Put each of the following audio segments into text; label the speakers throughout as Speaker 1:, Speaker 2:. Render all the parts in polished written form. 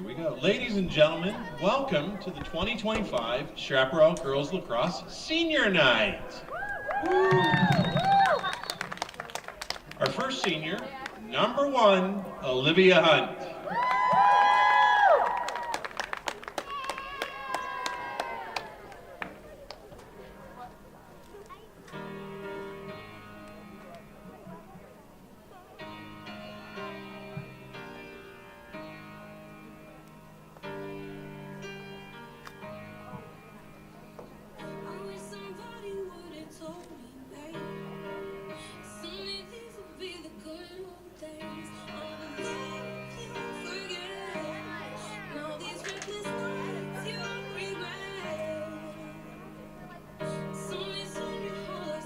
Speaker 1: Here we go. Ladies and gentlemen, welcome to the 2025 Chaparral Girls Lacrosse Senior Night. Our first senior, number 1, Olivia Hunt.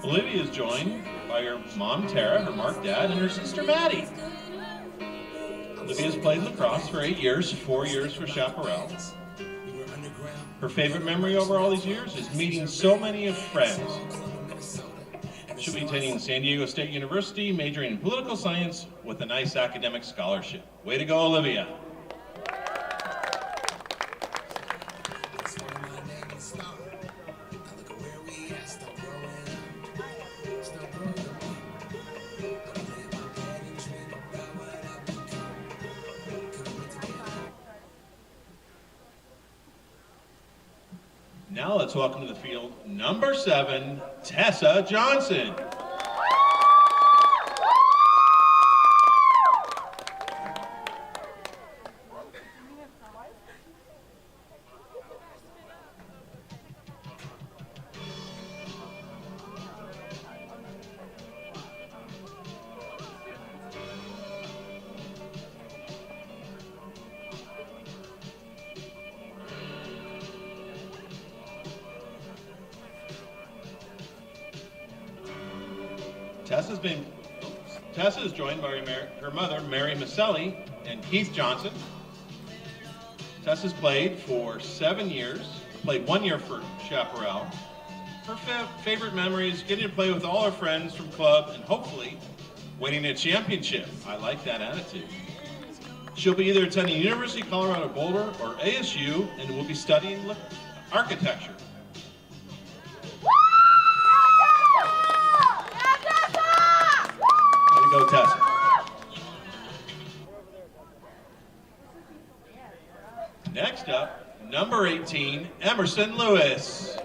Speaker 1: Olivia is joined by her mom, Tara, her Mark, Dad, and her sister, Maddie. Olivia has played lacrosse for 8 years, 4 years for Chaparral. Her favorite memory over all these years is meeting so many of friends. She'll be attending San Diego State University, majoring in political science with a nice academic scholarship. Way to go, Olivia. Now let's welcome to the field number 7, Tessa Johnson. Tessa is joined by her mother, Mary Maselli, and Keith Johnson. Tessa's played for 7 years, played 1 year for Chaparral. Her favorite memory is getting to play with all her friends from club and hopefully winning a championship. I like that attitude. She'll be either attending University of Colorado Boulder or ASU and will be studying architecture. Go, Tessa. Next up, number 18, Emerson Lewis.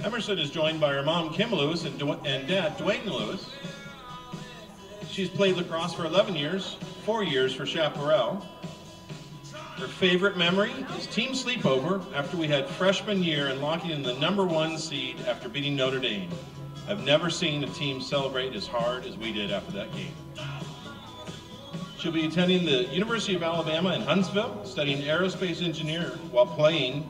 Speaker 1: Emerson is joined by her mom, Kim Lewis, and dad, Dwayne Lewis. She's played lacrosse for 11 years, 4 years for Chaparral. Her favorite memory is team sleepover after we had freshman year and locking in the number 1 seed after beating Notre Dame. I've never seen a team celebrate as hard as we did after that game. She'll be attending the University of Alabama in Huntsville, studying aerospace engineer while playing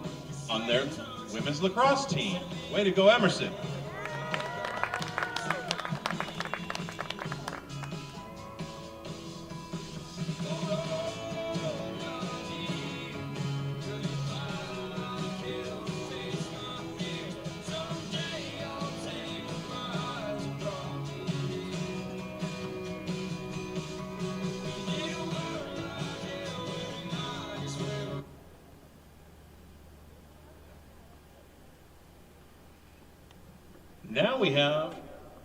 Speaker 1: on their women's lacrosse team. Way to go, Emerson. Now we have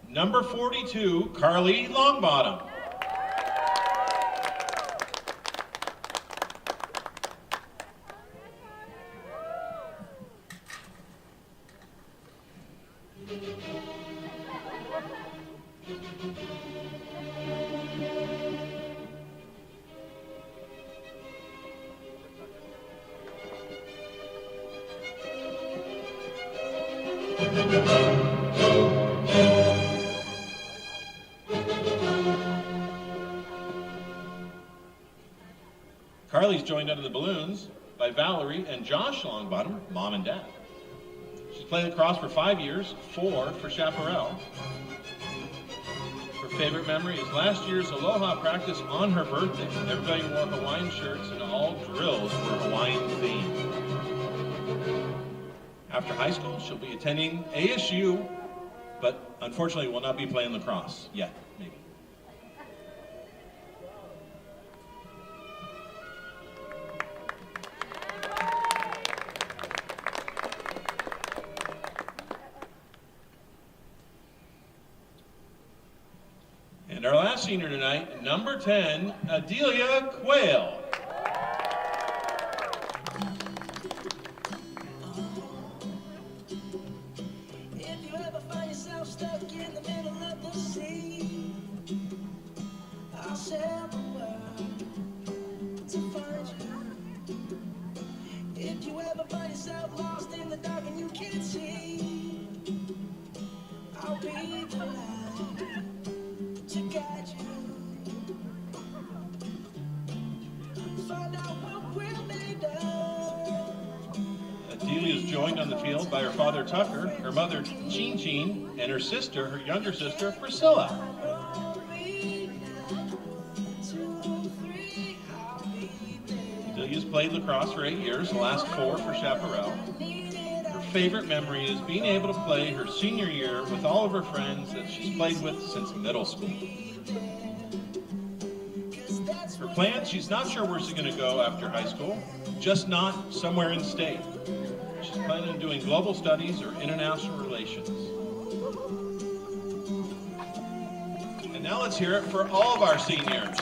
Speaker 1: number 42, Carly Longbottom. Carly's joined under the balloons by Valerie and Josh Longbottom, mom and dad. She's played lacrosse for 5 years, 4 for Chaparral. Her favorite memory is last year's Aloha practice on her birthday. Everybody wore Hawaiian shirts and all drills were Hawaiian themed. After high school, she'll be attending ASU, but unfortunately will not be playing lacrosse yet, maybe. And our last senior tonight, number 10, Adelia Quayle.
Speaker 2: If you ever find yourself stuck in the middle of the sea, I'll sail the world to find you. If you ever find yourself lost in the dark and you can't see, I'll be the light to guide you. Find out what we're made of.
Speaker 1: Adelia is joined on the field by her father Tucker, her mother Chin Chin, and her sister, her younger sister Priscilla. Adelia's played lacrosse for 8 years, the last 4 for Chaparral. Her favorite memory is being able to play her senior year with all of her friends that she's played with since middle school. Her plans, she's not sure where she's going to go after high school, just not somewhere in state. She's planning on doing global studies or international relations. And now let's hear it for all of our seniors.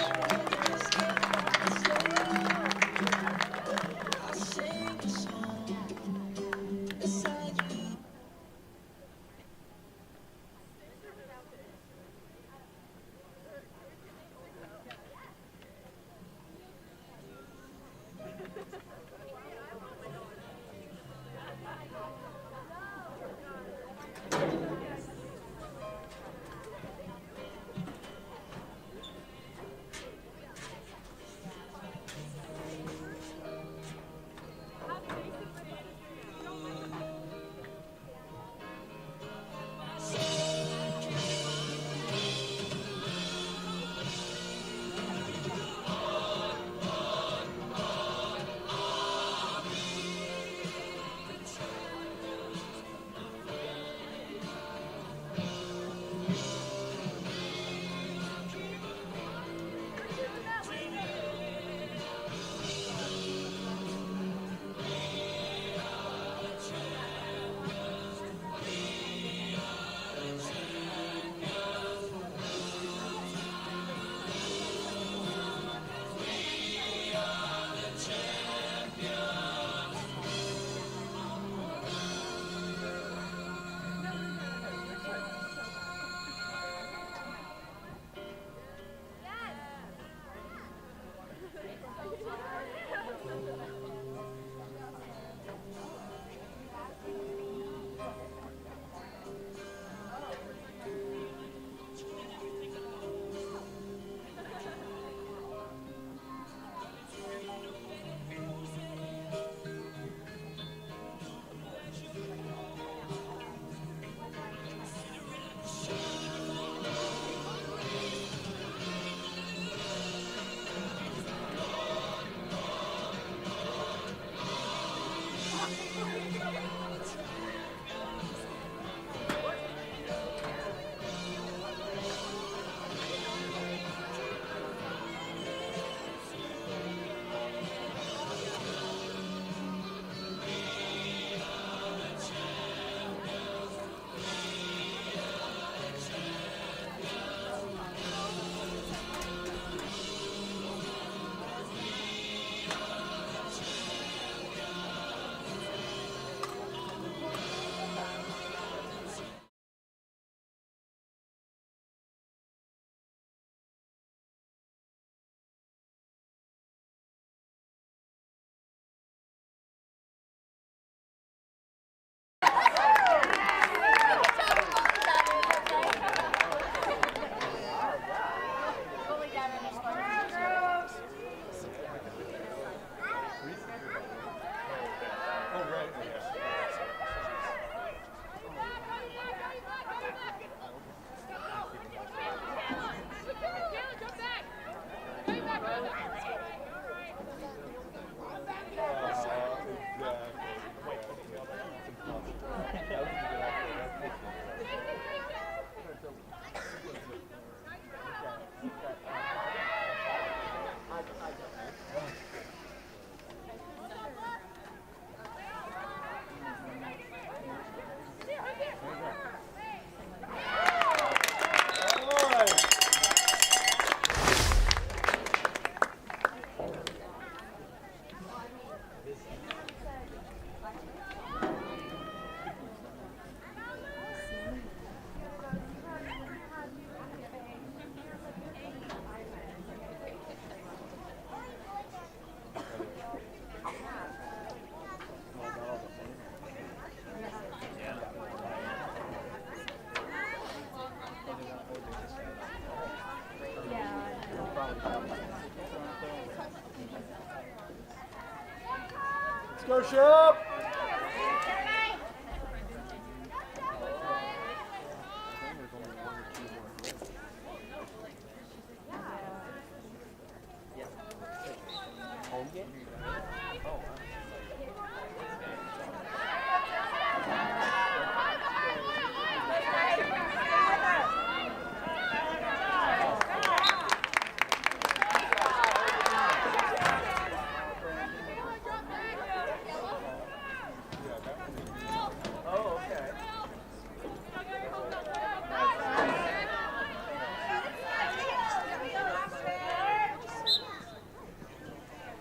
Speaker 3: Let's go, Shep!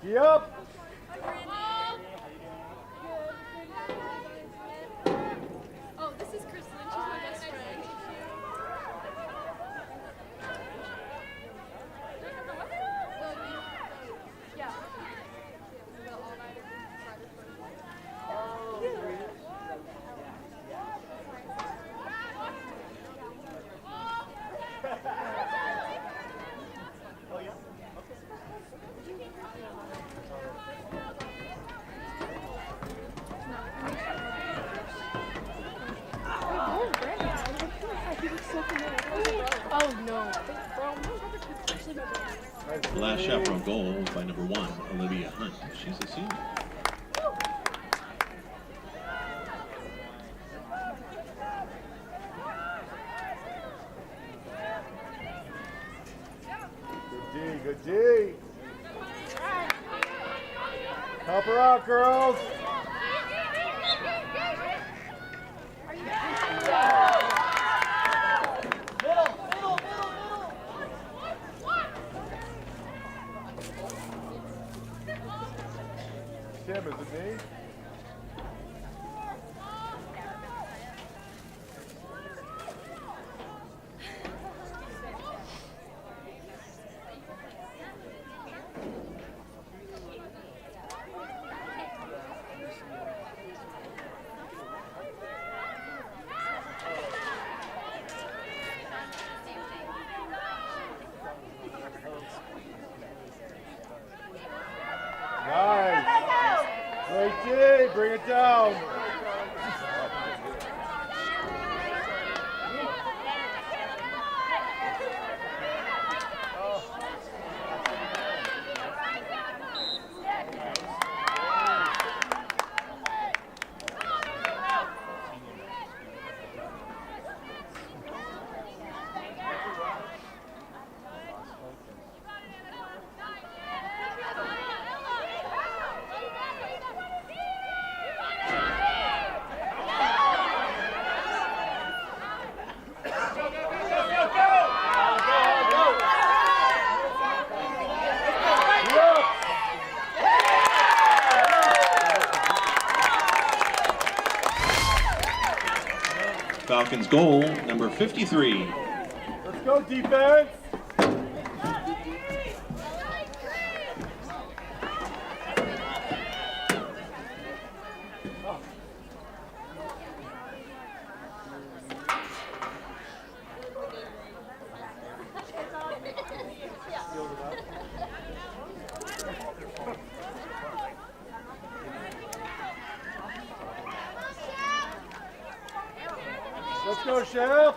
Speaker 3: Yep.
Speaker 4: Oh, this is Kristen. She's my best friend. Yeah. Oh no.
Speaker 1: The last Chaparral goal was by number 1, Olivia Hunt. She's a senior.
Speaker 3: Good D. Help her out, girls. Tim, is it me? Nice. Great D. Bring it down.
Speaker 1: Falcons goal, number 53.
Speaker 3: Let's go, defense. Let's go, Chef.
Speaker 4: Let's go, Chef!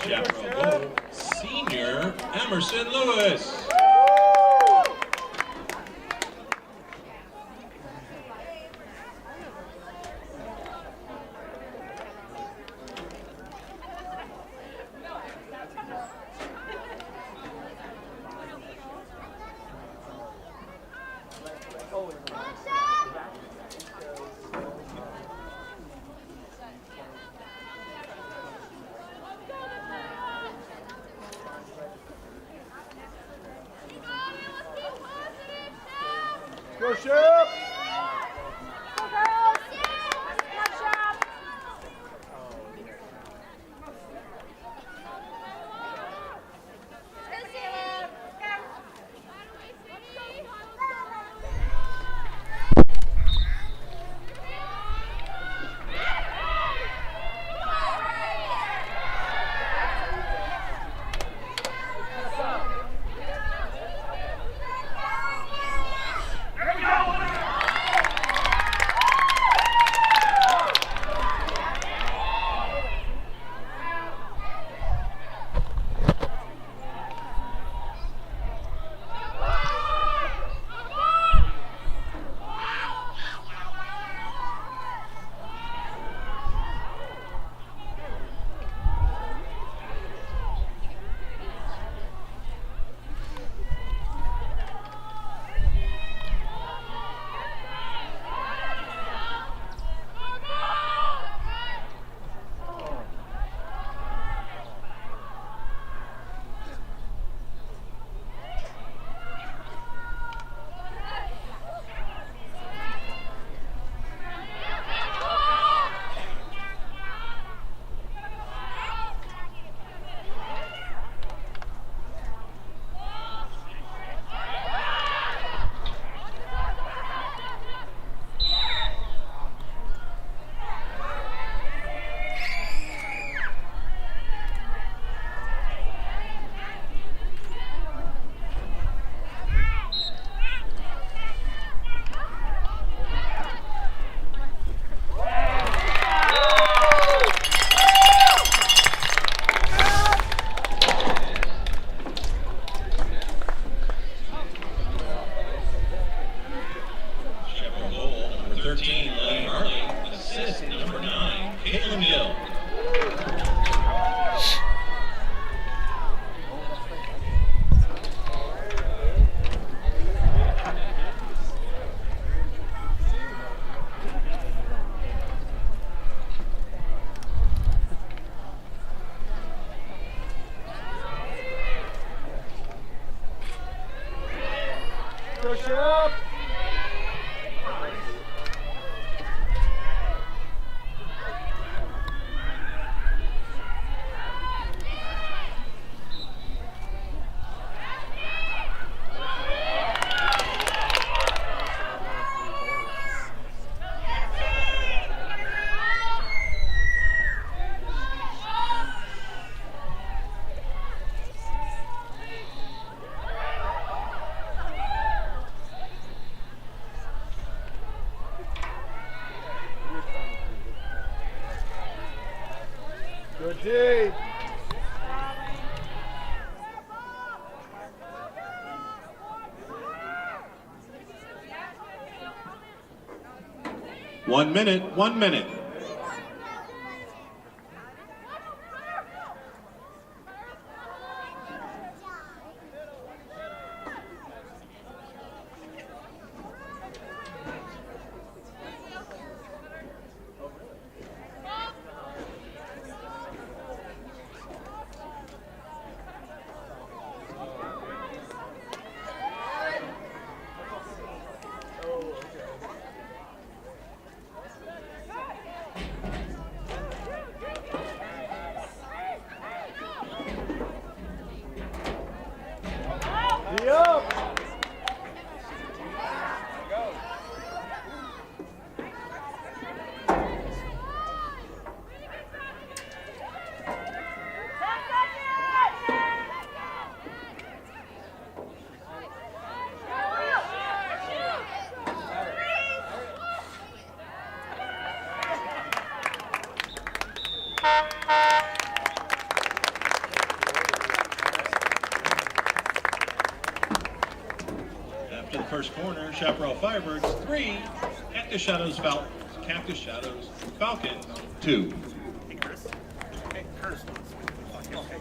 Speaker 1: Chaparral goal, senior Emerson Lewis.
Speaker 3: Bishop!
Speaker 5: Go girls! Watch out!
Speaker 3: Bishop!
Speaker 1: 1 minute, 1 minute. After the first corner, Chaparral Firebirds 3, Cactus Shadows Falcons 2.
Speaker 6: Hey, Chris. Hey, Curtis. Okay.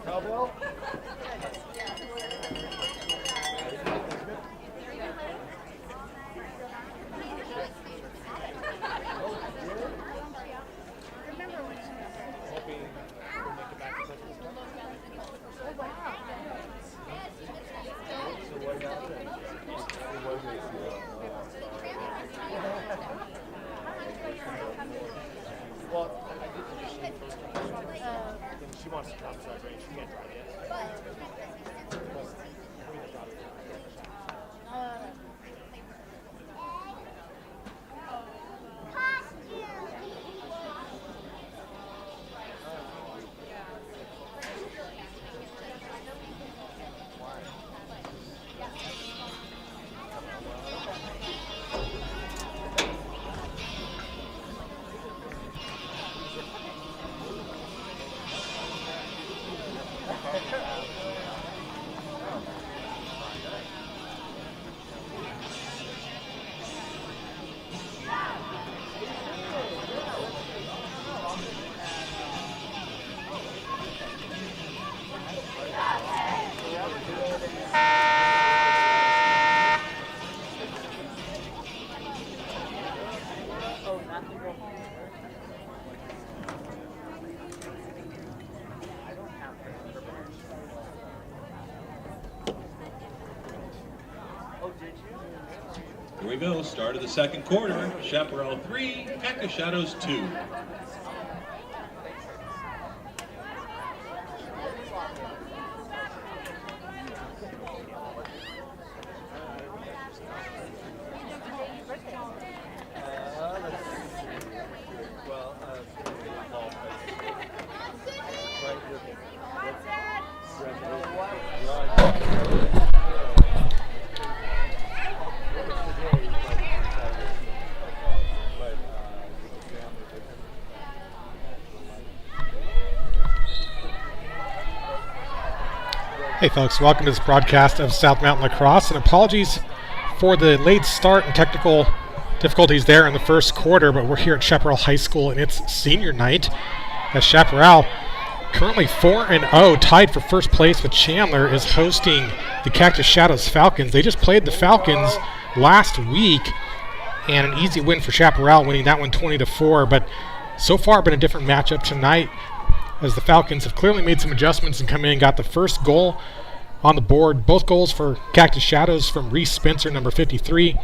Speaker 3: Cowbell?
Speaker 6: Well, I did the machine first time. She wants to drop drive range. She can't drive yet.
Speaker 1: Here we go, start of the second quarter. Chaparral 3, Cactus Shadows 2.
Speaker 7: Hey folks, welcome to this broadcast of South Mountain Lacrosse, and apologies for the late start and technical difficulties there in the first quarter, but we're here at Chaparral High School and it's senior night as Chaparral, currently 4-0, tied for first place with Chandler, is hosting the Cactus Shadows Falcons. They just played the Falcons last week, and an easy win for Chaparral, winning that one 20-4, but so far been a different matchup tonight, as the Falcons have clearly made some adjustments and come in and got the first goal on the board. Both goals for Cactus Shadows from Reese Spencer, number 53.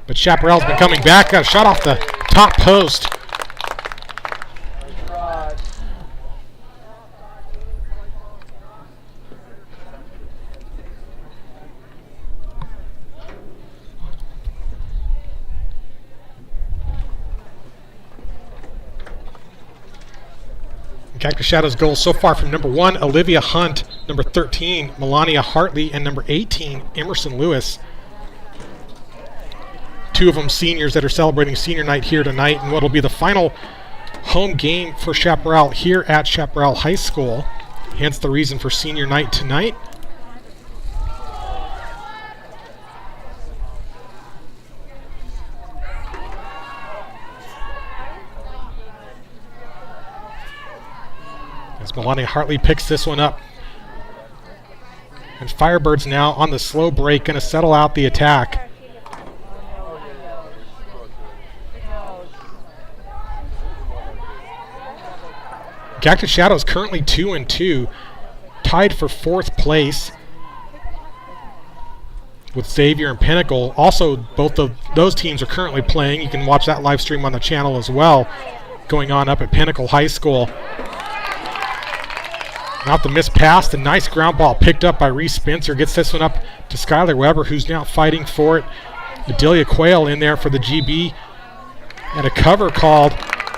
Speaker 7: But Chaparral's been coming back. Got a shot off the top post. Cactus Shadows goals so far from number 1, Olivia Hunt, number 13, Melania Hartley, and number 18, Emerson Lewis. Two of them seniors that are celebrating senior night here tonight, and what will be the final home game for Chaparral here at Chaparral High School. Hence the reason for senior night tonight. As Melania Hartley picks this one up. And Firebirds now on the slow break, going to settle out the attack. Cactus Shadows currently 2-2, tied for fourth place with Xavier and Pinnacle. Also, both of those teams are currently playing. You can watch that live stream on the channel as well, going on up at Pinnacle High School. Not the missed pass, the nice ground ball picked up by Reese Spencer. Gets this one up to Skylar Weber, who's now fighting for it. Adelia Quayle in there for the GB. And a cover called.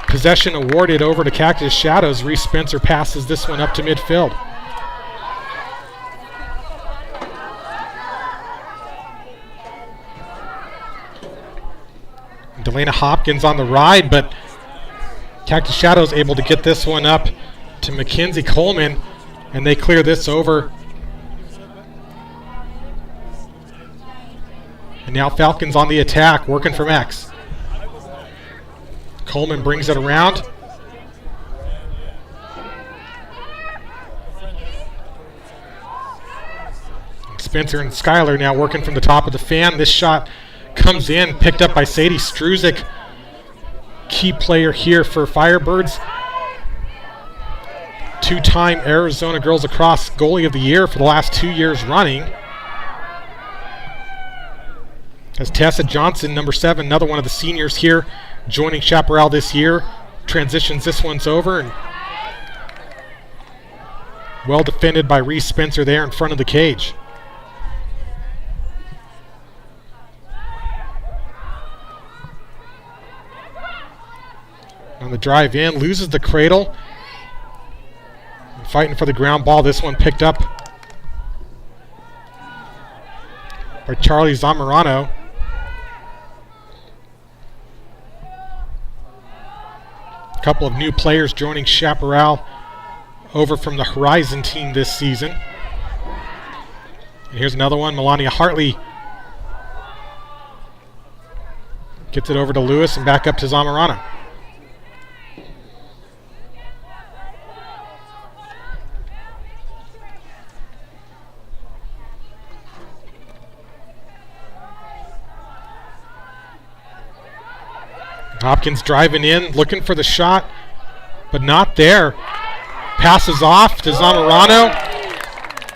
Speaker 7: Possession awarded over to Cactus Shadows. Reese Spencer passes this one up to midfield. Delana Hopkins on the ride, but Cactus Shadows able to get this one up to Mackenzie Coleman, and they clear this over. And now Falcons on the attack, working from X. Coleman brings it around. Spencer and Skyler now working from the top of the fan. This shot comes in, picked up by Sadie Struzik, key player here for Firebirds. Two-time Arizona Girls Lacrosse Goalie of the Year for the last 2 years running. As Tessa Johnson, number 7, another one of the seniors here, joining Chaparral this year, transitions this one's over, and well defended by Reese Spencer there in front of the cage. On the drive in, loses the cradle. Fighting for the ground ball. This one picked up by Charlie Zamorano. A couple of new players joining Chaparral over from the Horizon team this season. And here's another one. Melania Hartley gets it over to Lewis and back up to Zamorano. Hopkins driving in, looking for the shot, but not there. Passes off to Zamorano,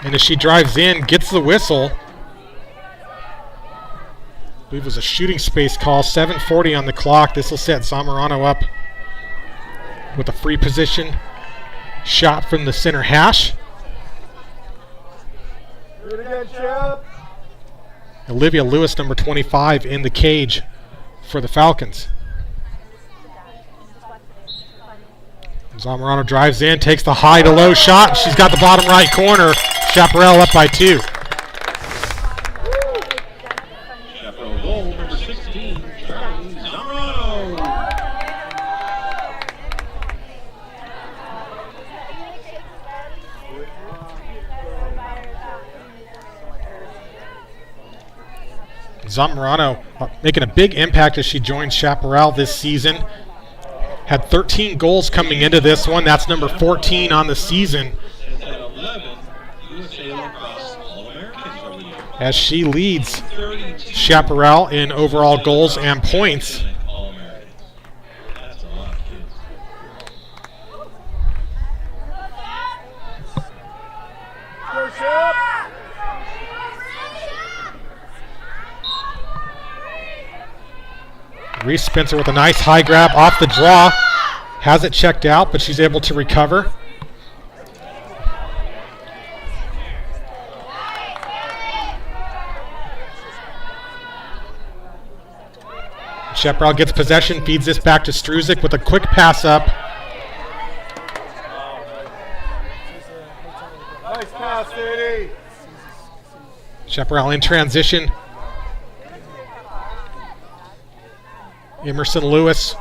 Speaker 7: and as she drives in, gets the whistle. I believe it was a shooting space call. 7:40 on the clock. This will set Zamorano up with a free position shot from the center hash.
Speaker 3: Do it again, Chip.
Speaker 7: Olivia Lewis, number 25, in the cage for the Falcons. Zamorano drives in, takes the high to low shot. She's got the bottom right corner. Chaparral up by 2.
Speaker 1: Chaparral goal number 16, Charlie Zamorano.
Speaker 7: Zamorano making a big impact as she joins Chaparral this season. Had 13 goals coming into this one. That's number 14 on the season.
Speaker 1: At 11, USA Lacrosse All-Americans over the year.
Speaker 7: As she leads
Speaker 1: 32
Speaker 7: Chaparral in overall goals and points.
Speaker 1: All-Americans. That's a lot of kids.
Speaker 3: Go, Chip.
Speaker 7: Reese Spencer with a nice high grab off the draw. Has it checked out, but she's able to recover. Chaparral gets possession, feeds this back to Struzik with a quick pass up.
Speaker 3: Nice pass, Sadie.
Speaker 7: Chaparral in transition. Emerson Lewis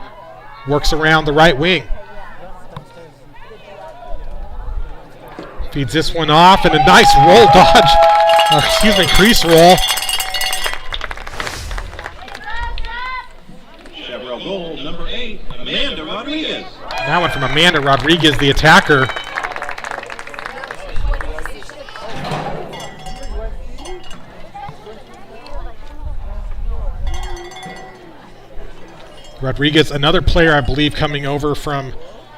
Speaker 7: works around the right wing. Feeds this one off, and a nice roll dodge. Crease roll.
Speaker 1: Chaparral goal number 8, Amanda Rodriguez.
Speaker 7: That one from Amanda Rodriguez, the attacker. Rodriguez, another player I believe coming over from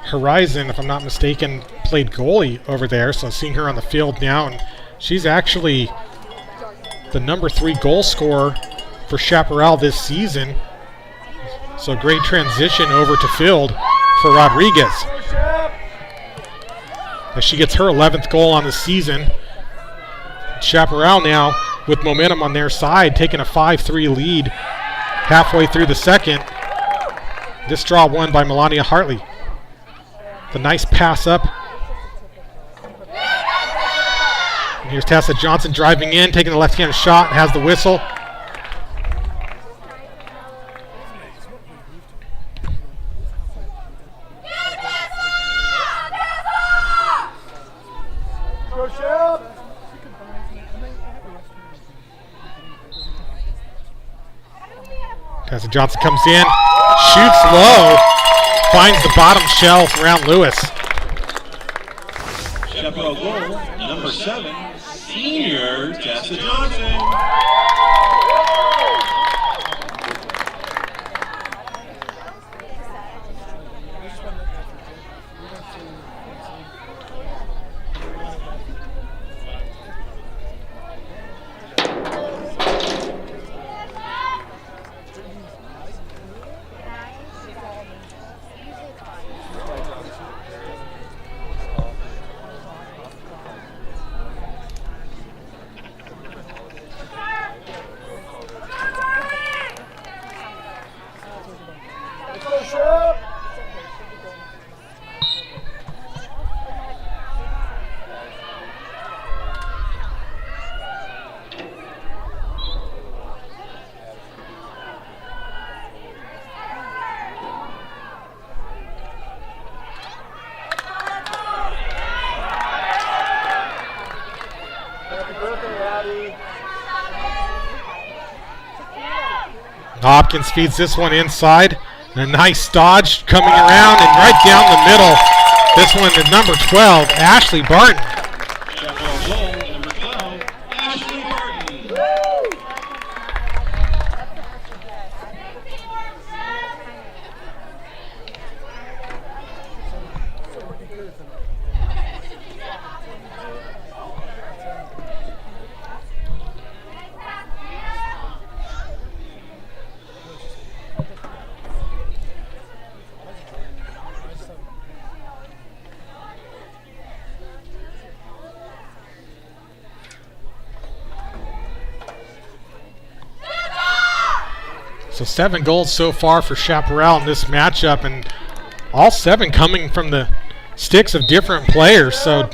Speaker 7: Horizon, if I'm not mistaken, played goalie over there. So seeing her on the field now, and she's actually the number 3 goal scorer for Chaparral this season. So great transition over to field for Rodriguez. As she gets her 11th goal on the season. Chaparral now with momentum on their side, taking a 5-3 lead halfway through the second. This draw won by Melania Hartley. The nice pass up. And here's Tessa Johnson driving in, taking the left-hand shot, has the whistle.
Speaker 3: Go, Chip.
Speaker 7: Tessa Johnson comes in, shoots low, finds the bottom shelf around Lewis.
Speaker 1: Chaparral goal number 7, senior Tessa Johnson.
Speaker 7: Hopkins feeds this one inside. And a nice dodge coming around and right down the middle. This one is number 12, Ashley Barton.
Speaker 1: Chaparral goal, number 12, Ashley Barton.
Speaker 7: So 7 goals so far for Chaparral in this matchup, and all 7 coming from the sticks of different players. So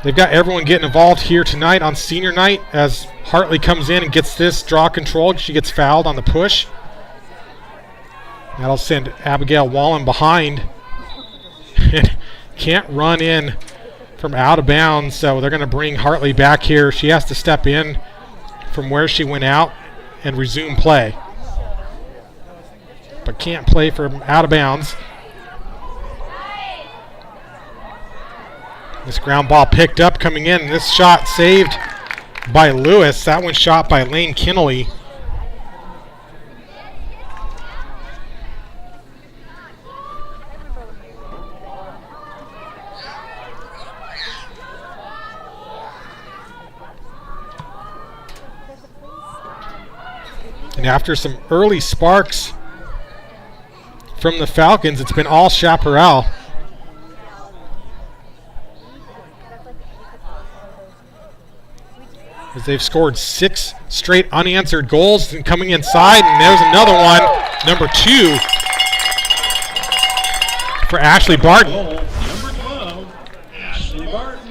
Speaker 7: they've got everyone getting involved here tonight on senior night as Hartley comes in and gets this draw controlled. She gets fouled on the push. That'll send Abigail Wallen behind. Can't run in from out of bounds, so they're going to bring Hartley back here. She has to step in from where she went out and resume play, but can't play from out of bounds. This ground ball picked up coming in. This shot saved by Lewis. That one shot by Lane Kinnelly. And after some early sparks from the Falcons, it's been all Chaparral. As they've scored 6 straight unanswered goals and coming inside, and there's another one, number 2 for Ashley Barton.
Speaker 1: Goal, number 12, Ashley Barton.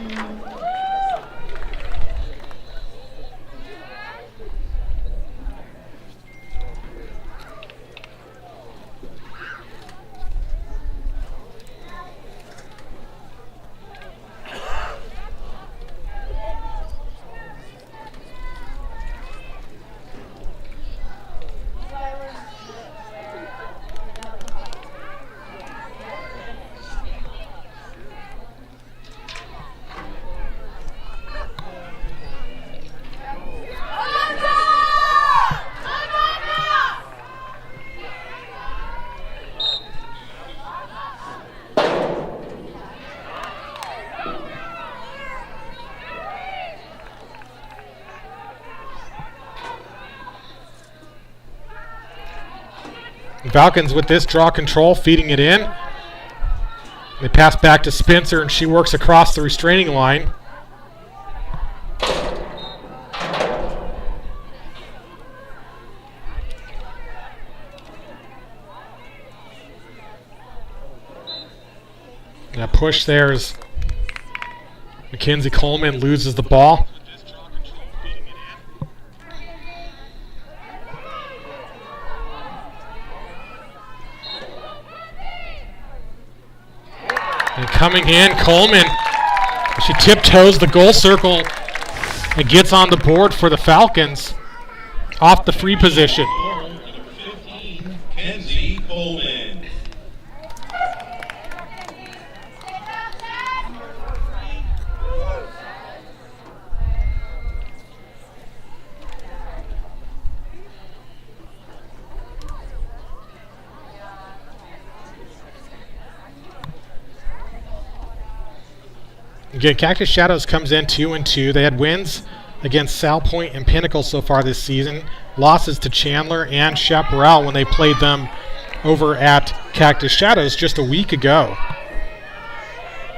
Speaker 7: Falcons with this draw control, feeding it in. They pass back to Spencer, and she works across the restraining line. That push there is Mackenzie Coleman loses the ball. And coming in, Coleman, she tiptoes the goal circle and gets on the board for the Falcons off the free position.
Speaker 1: Number 15, Kenzie Coleman.
Speaker 7: Again, Cactus Shadows comes in 2-2. They had wins against Sal Point and Pinnacle so far this season. Losses to Chandler and Chaparral when they played them over at Cactus Shadows just a week ago.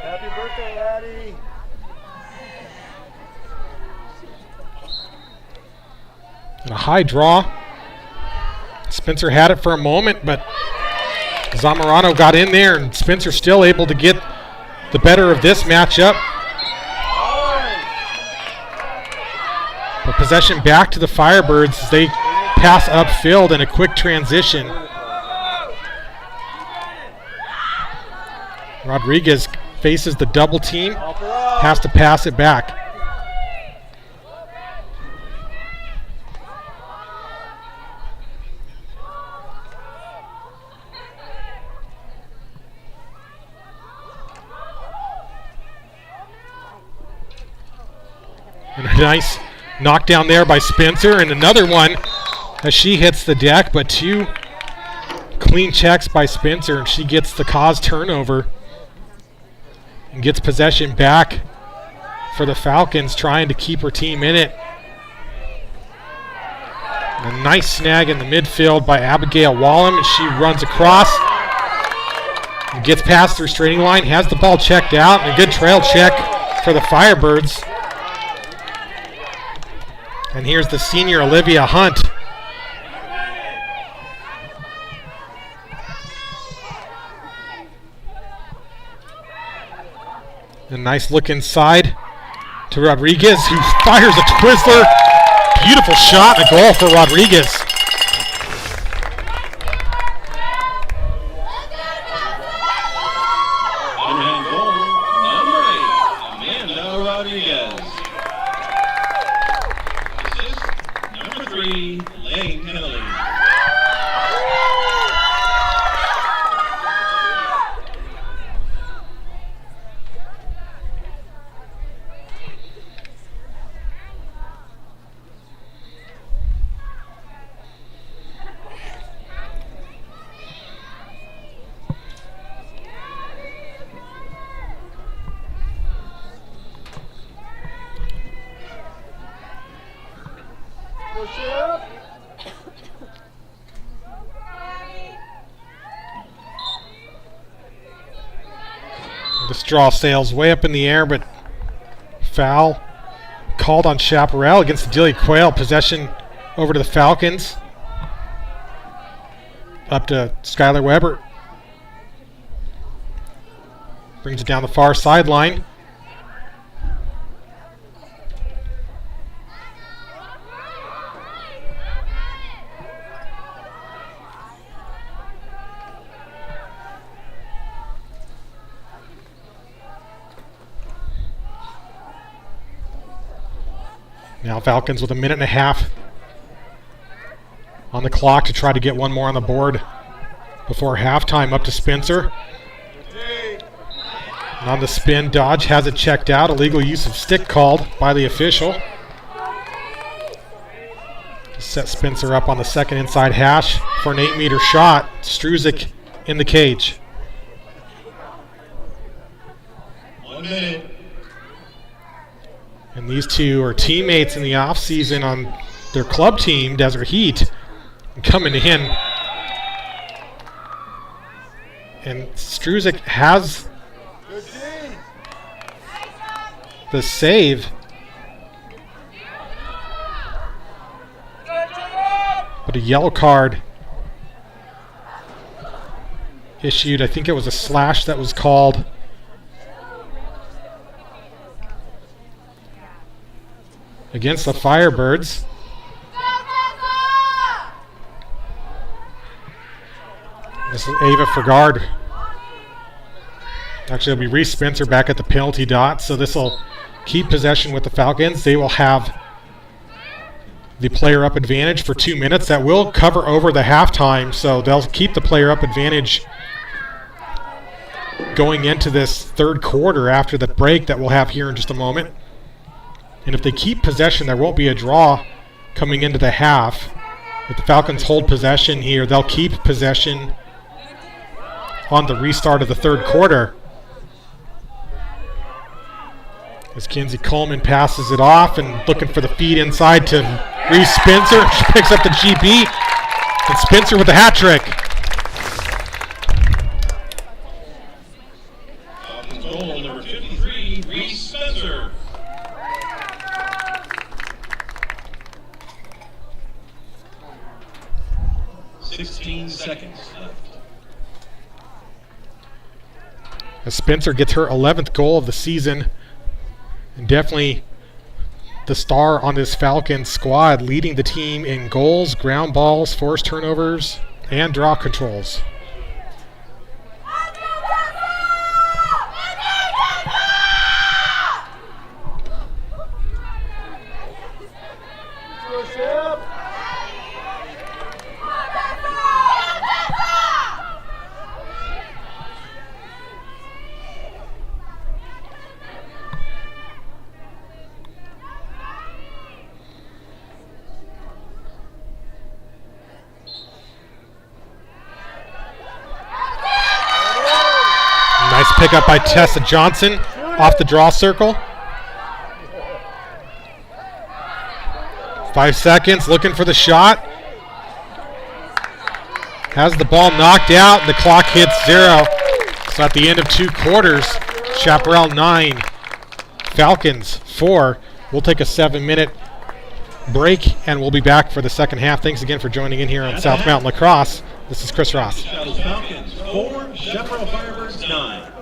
Speaker 3: Happy birthday, Addie.
Speaker 7: And a high draw. Spencer had it for a moment, but Zamorano got in there, and Spencer still able to get the better of this matchup. But possession back to the Firebirds as they pass upfield in a quick transition. Rodriguez faces the double team, has to pass it back. And a nice knockdown there by Spencer, and another one as she hits the deck, but two clean checks by Spencer, and she gets the cause turnover and gets possession back for the Falcons, trying to keep her team in it. And a nice snag in the midfield by Abigail Wallem, and she runs across and gets past her straining line, has the ball checked out, and a good trail check for the Firebirds. And here's the senior Olivia Hunt. A nice look inside to Rodriguez, who fires a Twizzler. Beautiful shot and a goal for Rodriguez.
Speaker 1: Underhand goal, number 8, Amanda Rodriguez. Assist, number 3, Lane Kennelly.
Speaker 7: This draw sails way up in the air, but foul called on Chaparral against the Dilly Quail. Possession over to the Falcons. Up to Skylar Weber. Brings it down the far sideline. Now Falcons with a minute and a half on the clock to try to get one more on the board before halftime. Up to Spencer. And on the spin, Dodge has it checked out. Illegal use of stick called by the official. Set Spencer up on the second inside hash for an 8-meter shot. Struzik in the cage.
Speaker 1: 1 minute.
Speaker 7: And these two are teammates in the offseason on their club team, Desert Heat, coming in. And Struzik has the save. But a yellow card issued. I think it was a slash that was called. Against the Firebirds. This is Ava Fergard. Actually, it'll be Reese Spencer back at the penalty dot, so this will keep possession with the Falcons. They will have the player up advantage for 2 minutes. That will cover over the halftime, so they'll keep the player up advantage going into this third quarter after the break that we'll have here in just a moment. And if they keep possession, there won't be a draw coming into the half. If the Falcons hold possession here, they'll keep possession on the restart of the third quarter. As Kinsey Coleman passes it off and looking for the feed inside to Reese Spencer. She picks up the GB. And Spencer with the hat trick.
Speaker 1: Falcons goal number 53, Reese Spencer. "16 seconds left."
Speaker 7: As Spencer gets her 11th goal of the season. And definitely the star on this Falcons squad, leading the team in goals, ground balls, forced turnovers, and draw controls. Nice pickup by Tessa Johnson off the draw circle. 5 seconds, looking for the shot. Has the ball knocked out, and the clock hits 0. So at the end of 2 quarters, Chaparral 9, Falcons 4. We'll take a 7-minute break, and we'll be back for the second half. Thanks again for joining in here on South Mountain Lacrosse. This is Chris Ross.
Speaker 1: Falcons 4, Chaparral Firebirds 9.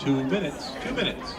Speaker 1: 2 minutes. 2 minutes.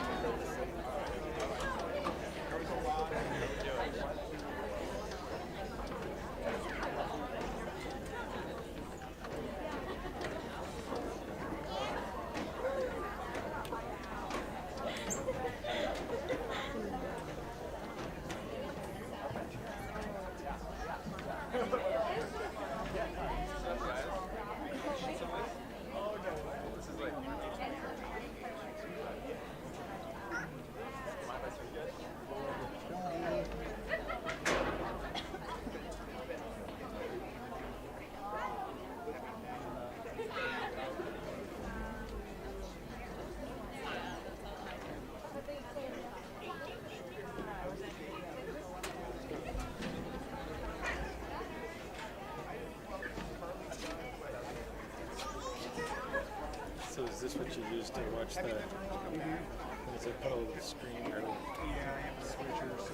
Speaker 8: So is this what you use to watch the? Is it put a little screen or?
Speaker 3: Yeah, I have a switcher, so.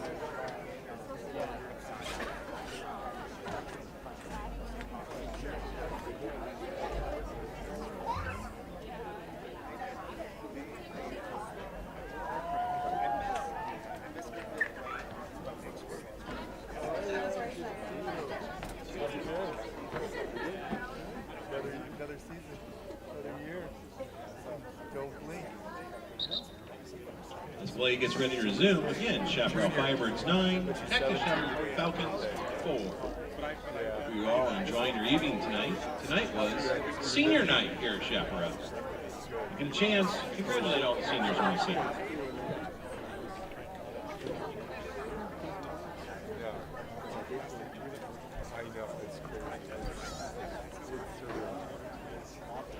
Speaker 3: Another season, another year. Don't blink.
Speaker 1: This play gets ready to resume. Again, Chaparral Firebirds 9, Cactus Falcons 4. Hope you all enjoying your evening tonight. Tonight was senior night here at Chaparral. You get a chance, congratulate all the seniors when you see them.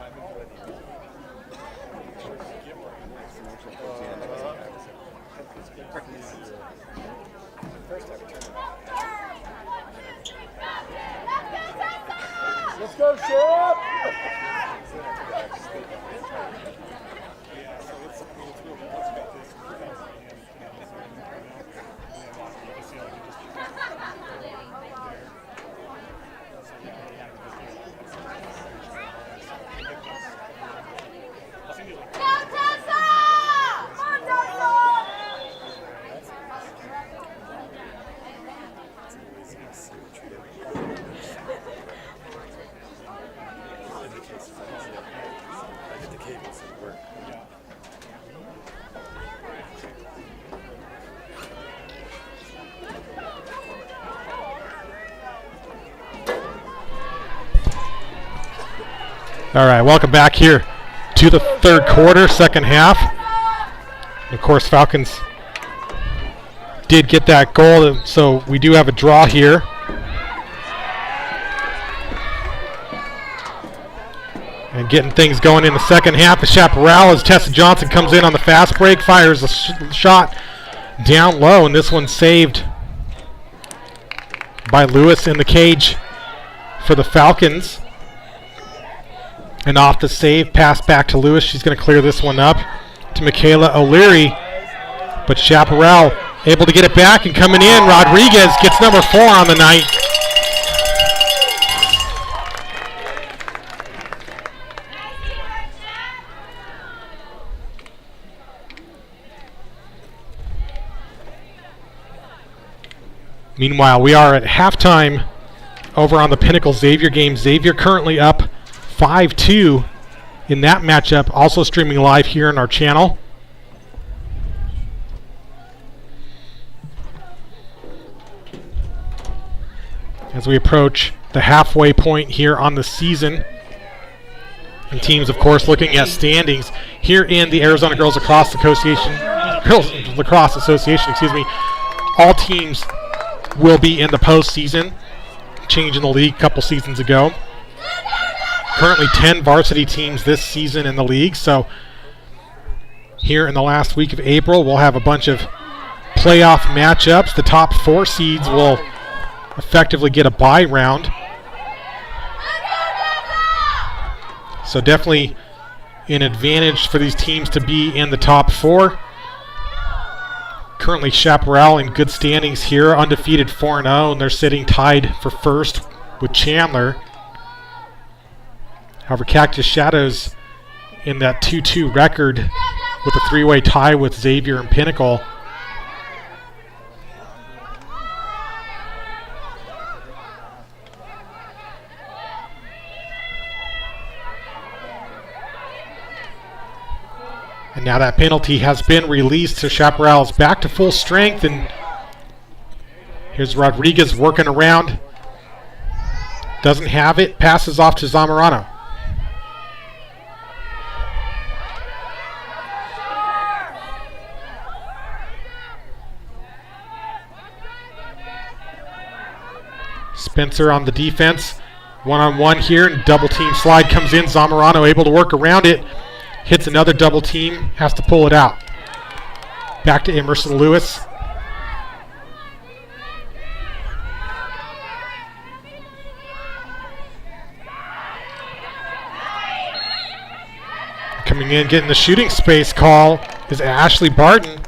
Speaker 3: I know, it's Let's go, Sheriff!
Speaker 7: All right, welcome back here to the third quarter, second half. Of course, Falcons did get that goal, so we do have a draw here. And getting things going in the second half. The Chaparral as Tessa Johnson comes in on the fast break, fires a shot down low, and this one's saved by Lewis in the cage for the Falcons. And off the save, pass back to Lewis. She's going to clear this one up to Michaela O'Leary. But Chaparral able to get it back and coming in. Rodriguez gets number 4 on the night. Meanwhile, we are at halftime over on the Pinnacle Xavier game. Xavier currently up 5-2 in that matchup, also streaming live here on our channel. As we approach the halfway point here on the season. And teams, of course, looking at standings here in the Arizona Girls Lacrosse Association. All teams will be in the postseason, change in the league a couple seasons ago. Currently 10 varsity teams this season in the league, so here in the last week of April we'll have a bunch of playoff matchups. The top 4 seeds will effectively get a bye round. So definitely an advantage for these teams to be in the top 4. Currently Chaparral in good standings here, undefeated 4-0, and they're sitting tied for first with Chandler. However, Cactus Shadows in that 2-2 record with a 3-way tie with Xavier and Pinnacle. And now that penalty has been released, so Chaparral is back to full strength, and here's Rodriguez working around. Doesn't have it, passes off to Zamorano. Spencer on the defense. One-on-one here, and double team slide comes in. Zamorano able to work around it. Hits another double team, has to pull it out. Back to Emerson Lewis. Coming in, getting the shooting space call is Ashley Barton.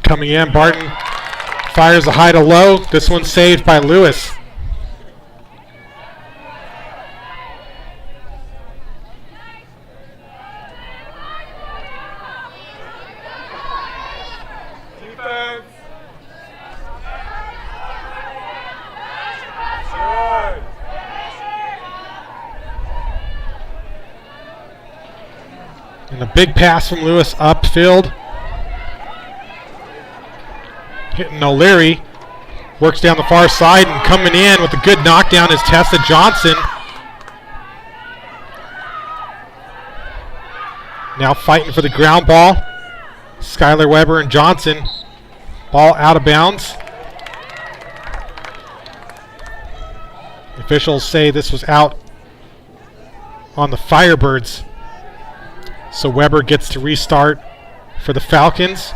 Speaker 7: Coming in, Barton fires a high to low. This one's saved by Lewis.
Speaker 3: Defense.
Speaker 7: And a big pass from Lewis upfield. Hitting O'Leary, works down the far side, and coming in with a good knockdown is Tessa Johnson. Now fighting for the ground ball. Skylar Weber and Johnson. Ball out of bounds. Officials say this was out on the Firebirds. So Weber gets to restart for the Falcons.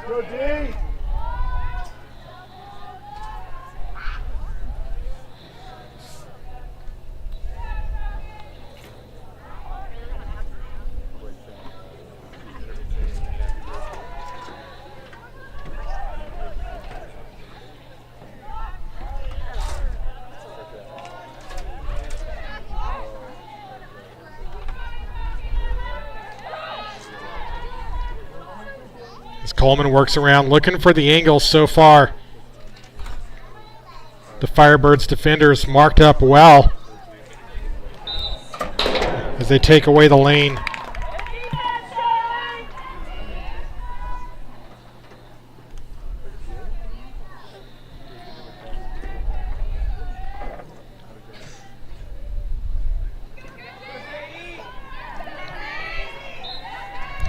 Speaker 3: Go D.
Speaker 7: As Coleman works around looking for the angle so far. The Firebirds defenders marked up well as they take away the lane.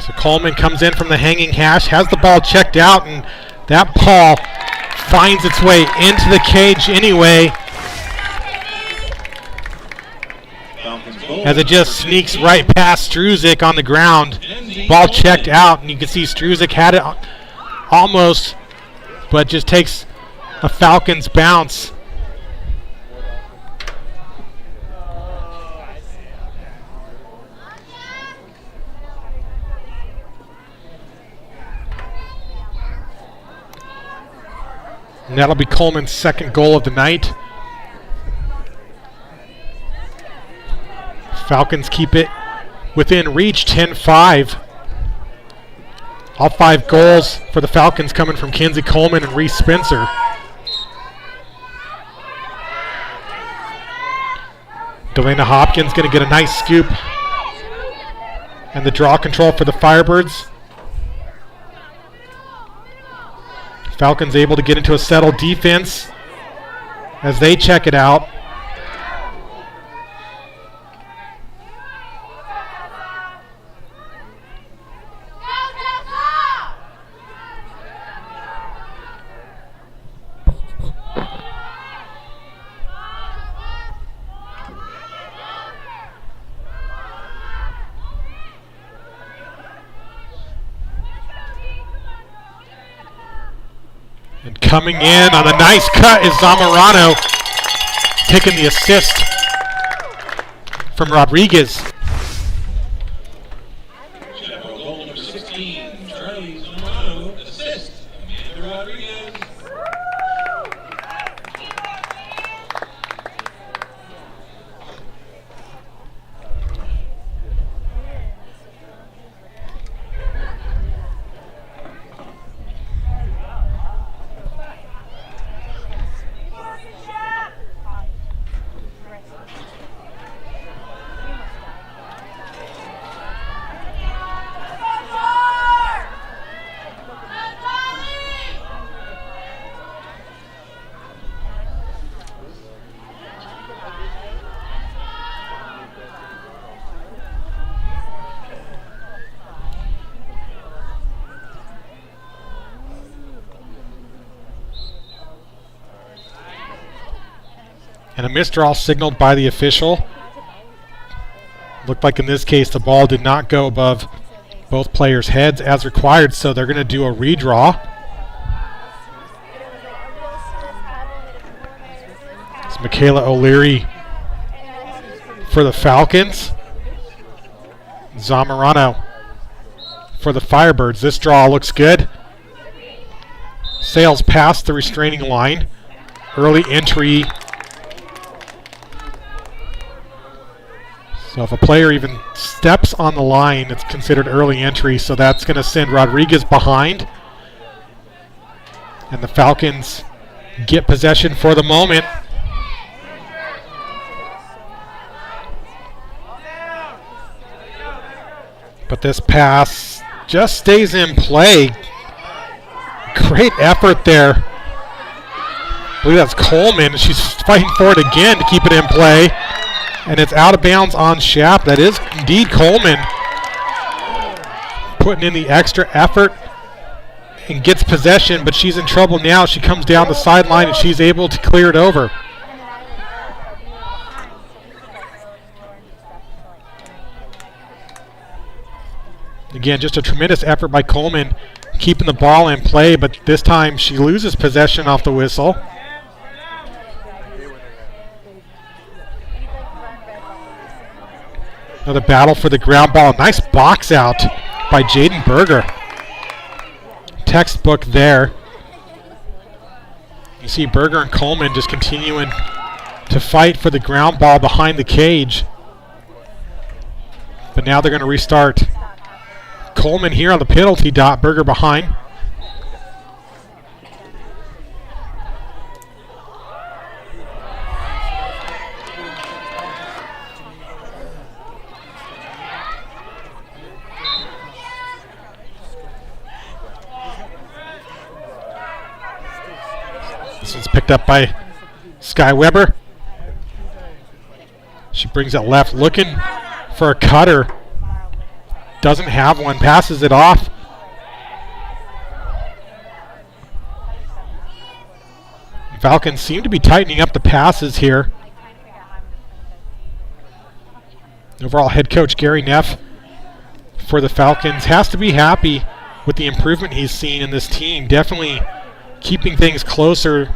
Speaker 7: So Coleman comes in from the hanging hash, has the ball checked out, and that ball finds its way into the cage anyway, as it just sneaks right past Struzik on the ground. Ball checked out, and you can see Struzik had it almost, but just takes a Falcons bounce. And that'll be Coleman's second goal of the night. Falcons keep it within reach, 10-5. All 5 goals for the Falcons coming from Kenzie Coleman and Reese Spencer. Delana Hopkins going to get a nice scoop. And the draw control for the Firebirds. Falcons able to get into a settled defense as they check it out. And coming in on a nice cut is Zamorano, taking the assist from Rodriguez.
Speaker 1: 15, Charlie Zamorano, assist, Amanda Rodriguez.
Speaker 7: And a misdraw signaled by the official. Looked like in this case the ball did not go above both players' heads as required, so they're going to do a redraw. It's Michaela O'Leary for the Falcons. Zamorano for the Firebirds. This draw looks good. Sails past the restraining line. Early entry. So if a player even steps on the line, it's considered early entry. So that's going to send Rodriguez behind. And the Falcons get possession for the moment. But this pass just stays in play. Great effort there. I believe that's Coleman. She's fighting for it again to keep it in play. And it's out of bounds on Shap. That is indeed Coleman. Putting in the extra effort and gets possession, but she's in trouble now. She comes down the sideline and she's able to clear it over. Again, just a tremendous effort by Coleman keeping the ball in play, but this time she loses possession off the whistle. Another battle for the ground ball. Nice box out by Jaden Berger. Textbook there. You see Berger and Coleman just continuing to fight for the ground ball behind the cage. But now they're going to restart. Coleman here on the penalty dot. Berger behind. This one's picked up by Sky Weber. She brings it left, looking for a cutter. Doesn't have one, passes it off. Falcons seem to be tightening up the passes here. Overall head coach Gary Neff for the Falcons has to be happy with the improvement he's seen in this team. Definitely keeping things closer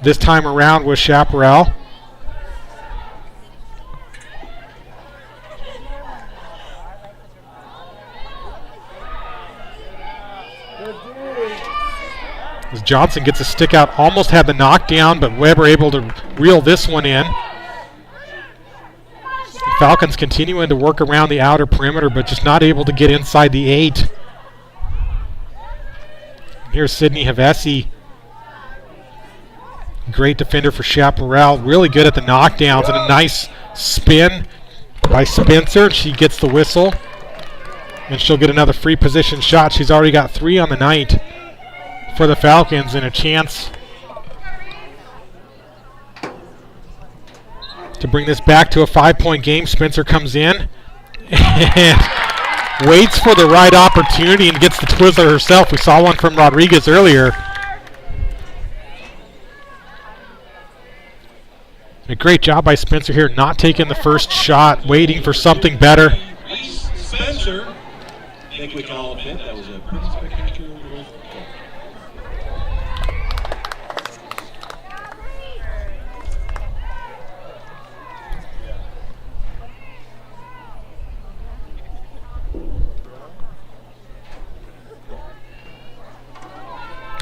Speaker 7: this time around with Chaparral. As Johnson gets a stick out, almost had the knockdown, but Weber able to reel this one in. The Falcons continuing to work around the outer perimeter, but just not able to get inside the 8. Here's Sydney Havesi. Great defender for Chaparral. Really good at the knockdowns, and a nice spin by Spencer. She gets the whistle, and she'll get another free position shot. She's already got 3 on the night for the Falcons, and a chance to bring this back to a 5-point game. Spencer comes in and waits for the right opportunity and gets the Twizzler herself. We saw one from Rodriguez earlier. A great job by Spencer here, not taking the first shot, waiting for something better.
Speaker 1: Spencer, I think we can all admit that was a pretty spectacular move.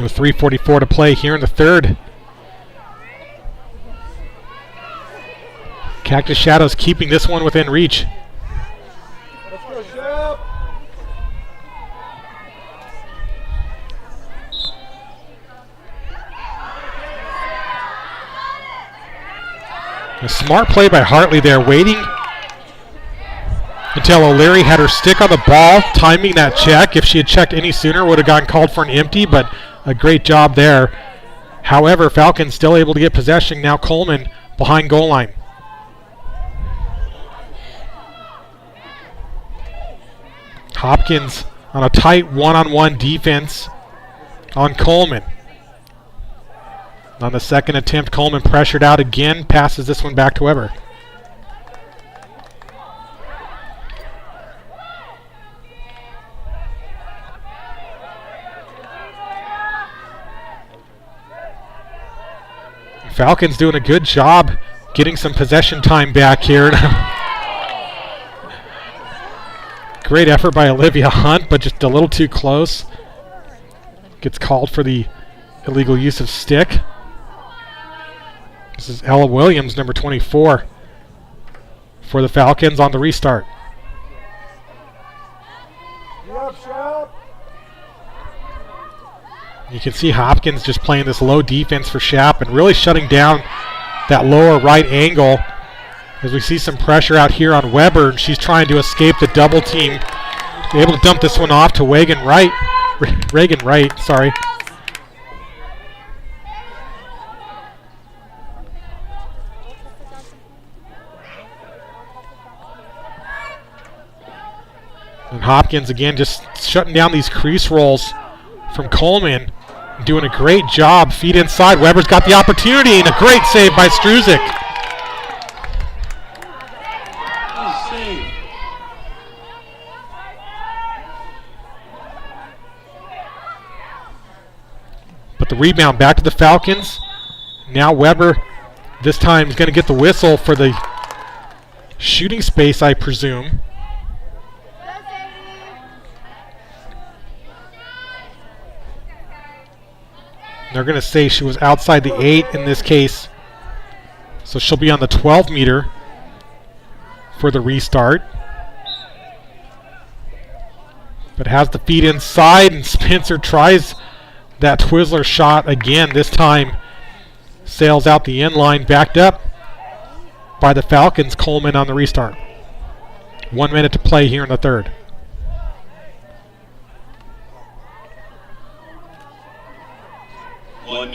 Speaker 7: With 3:44 to play here in the third. Cactus Shadows keeping this one within reach.
Speaker 3: Let's go, Shep.
Speaker 7: A smart play by Hartley there, waiting until O'Leary had her stick on the ball, timing that check. If she had checked any sooner, would have gotten called for an empty, but a great job there. However, Falcons still able to get possession. Now Coleman behind goal line. Hopkins on a tight one-on-one defense on Coleman. On the second attempt, Coleman pressured out again, passes this one back to Weber. Falcons doing a good job getting some possession time back here. Great effort by Olivia Hunt, but just a little too close. Gets called for the illegal use of stick. This is Ella Williams, number 24, for the Falcons on the restart.
Speaker 3: Yep, Shep.
Speaker 7: You can see Hopkins just playing this low defense for Shap and really shutting down that lower right angle as we see some pressure out here on Weber, and she's trying to escape the double team. Able to dump this one off to Reagan Wright. Sorry. And Hopkins again just shutting down these crease rolls from Coleman. Doing a great job. Feet inside. Weber's got the opportunity and a great save by Struzik.
Speaker 1: Nice save.
Speaker 7: But the rebound back to the Falcons. Now Weber this time is going to get the whistle for the shooting space, I presume. They're going to say she was outside the 8 in this case. So she'll be on the 12 meter for the restart. But has the feet inside, and Spencer tries that Twizzler shot again. This time sails out the end line, backed up by the Falcons. Coleman on the restart. 1 minute to play here in the third.
Speaker 1: One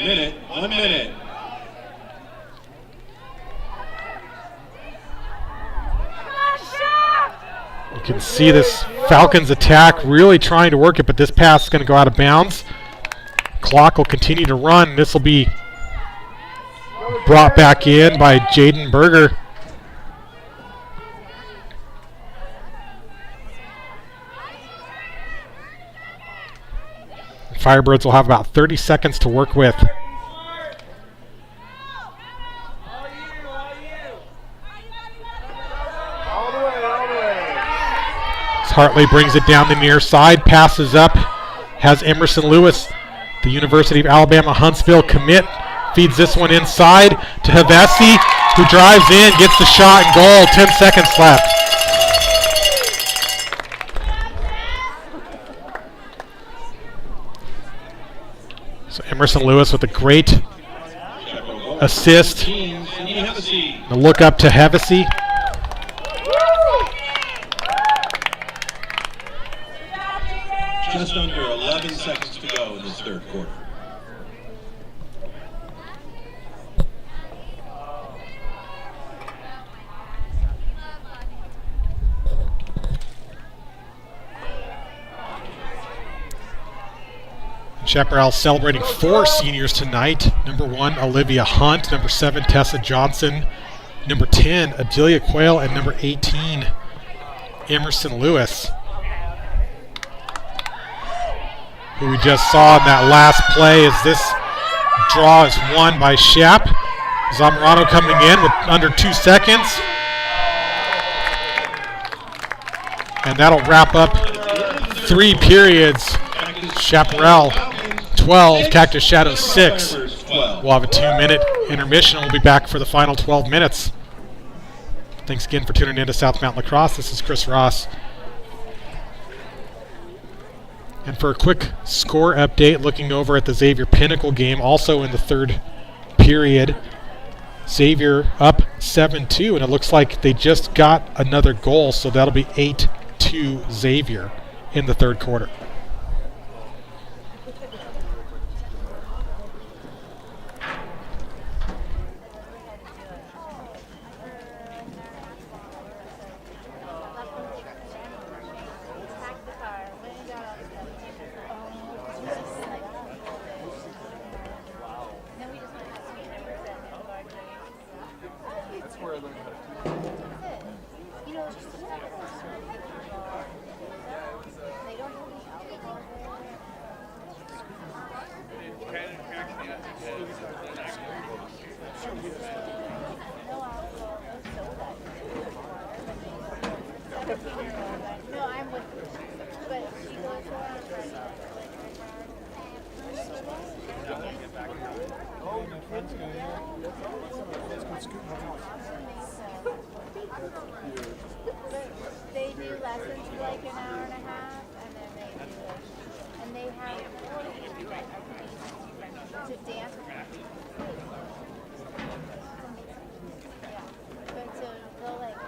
Speaker 1: minute.
Speaker 7: You can see this Falcons attack really trying to work it, but this pass is going to go out of bounds. Clock will continue to run. This will be brought back in by Jaden Berger. Firebirds will have about 30 seconds to work with. As Hartley brings it down the near side, passes up, has Emerson Lewis, the University of Alabama Huntsville commit, feeds this one inside to Havesi, who drives in, gets the shot and goal. 10 seconds left. So Emerson Lewis with a great assist. The look up to Havesi.
Speaker 1: Just under 11 seconds to go in this third quarter.
Speaker 7: Chaparral celebrating 4 seniors tonight. Number 1, Olivia Hunt. Number 7, Tessa Johnson. Number 10, Adelia Quayle. And number 18, Emerson Lewis, who we just saw in that last play as this draw is won by Shap. Zamorano coming in with under 2 seconds. And that'll wrap up 3 periods. Chaparral 12, Cactus Shadows 6.
Speaker 1: Firebirds 12.
Speaker 7: We'll have a 2-minute intermission. We'll be back for the final 12 minutes. Thanks again for tuning in to South Mountain Lacrosse. This is Chris Ross. And for a quick score update, looking over at the Xavier Pinnacle game, also in the third period, Xavier up 7-2, and it looks like they just got another goal, so that'll be 8-2 Xavier in the third quarter.
Speaker 5: They do lessons for like an hour and a half, and then they do like, and they have to dance. Yeah, but so they'll like,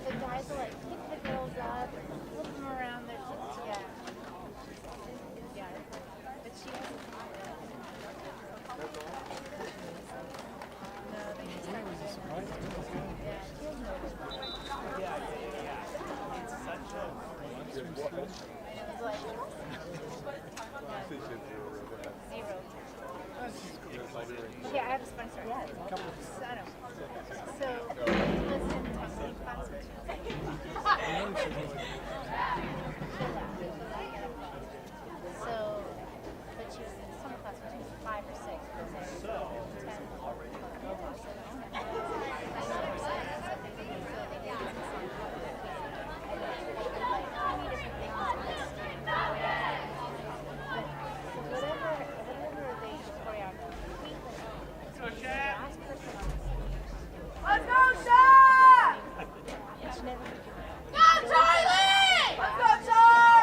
Speaker 5: the guys will like pick the girls up, flip them around their hips, yeah. Yeah, but she has no, they just start doing it. Yeah, she has no yeah, I have a sponsor. Yeah, so listen to some classes. So, but she was in some classes, she was 5 or 6, but then 10.
Speaker 2: Let's go, Shaq! Go, Charlie! Let's go, Char!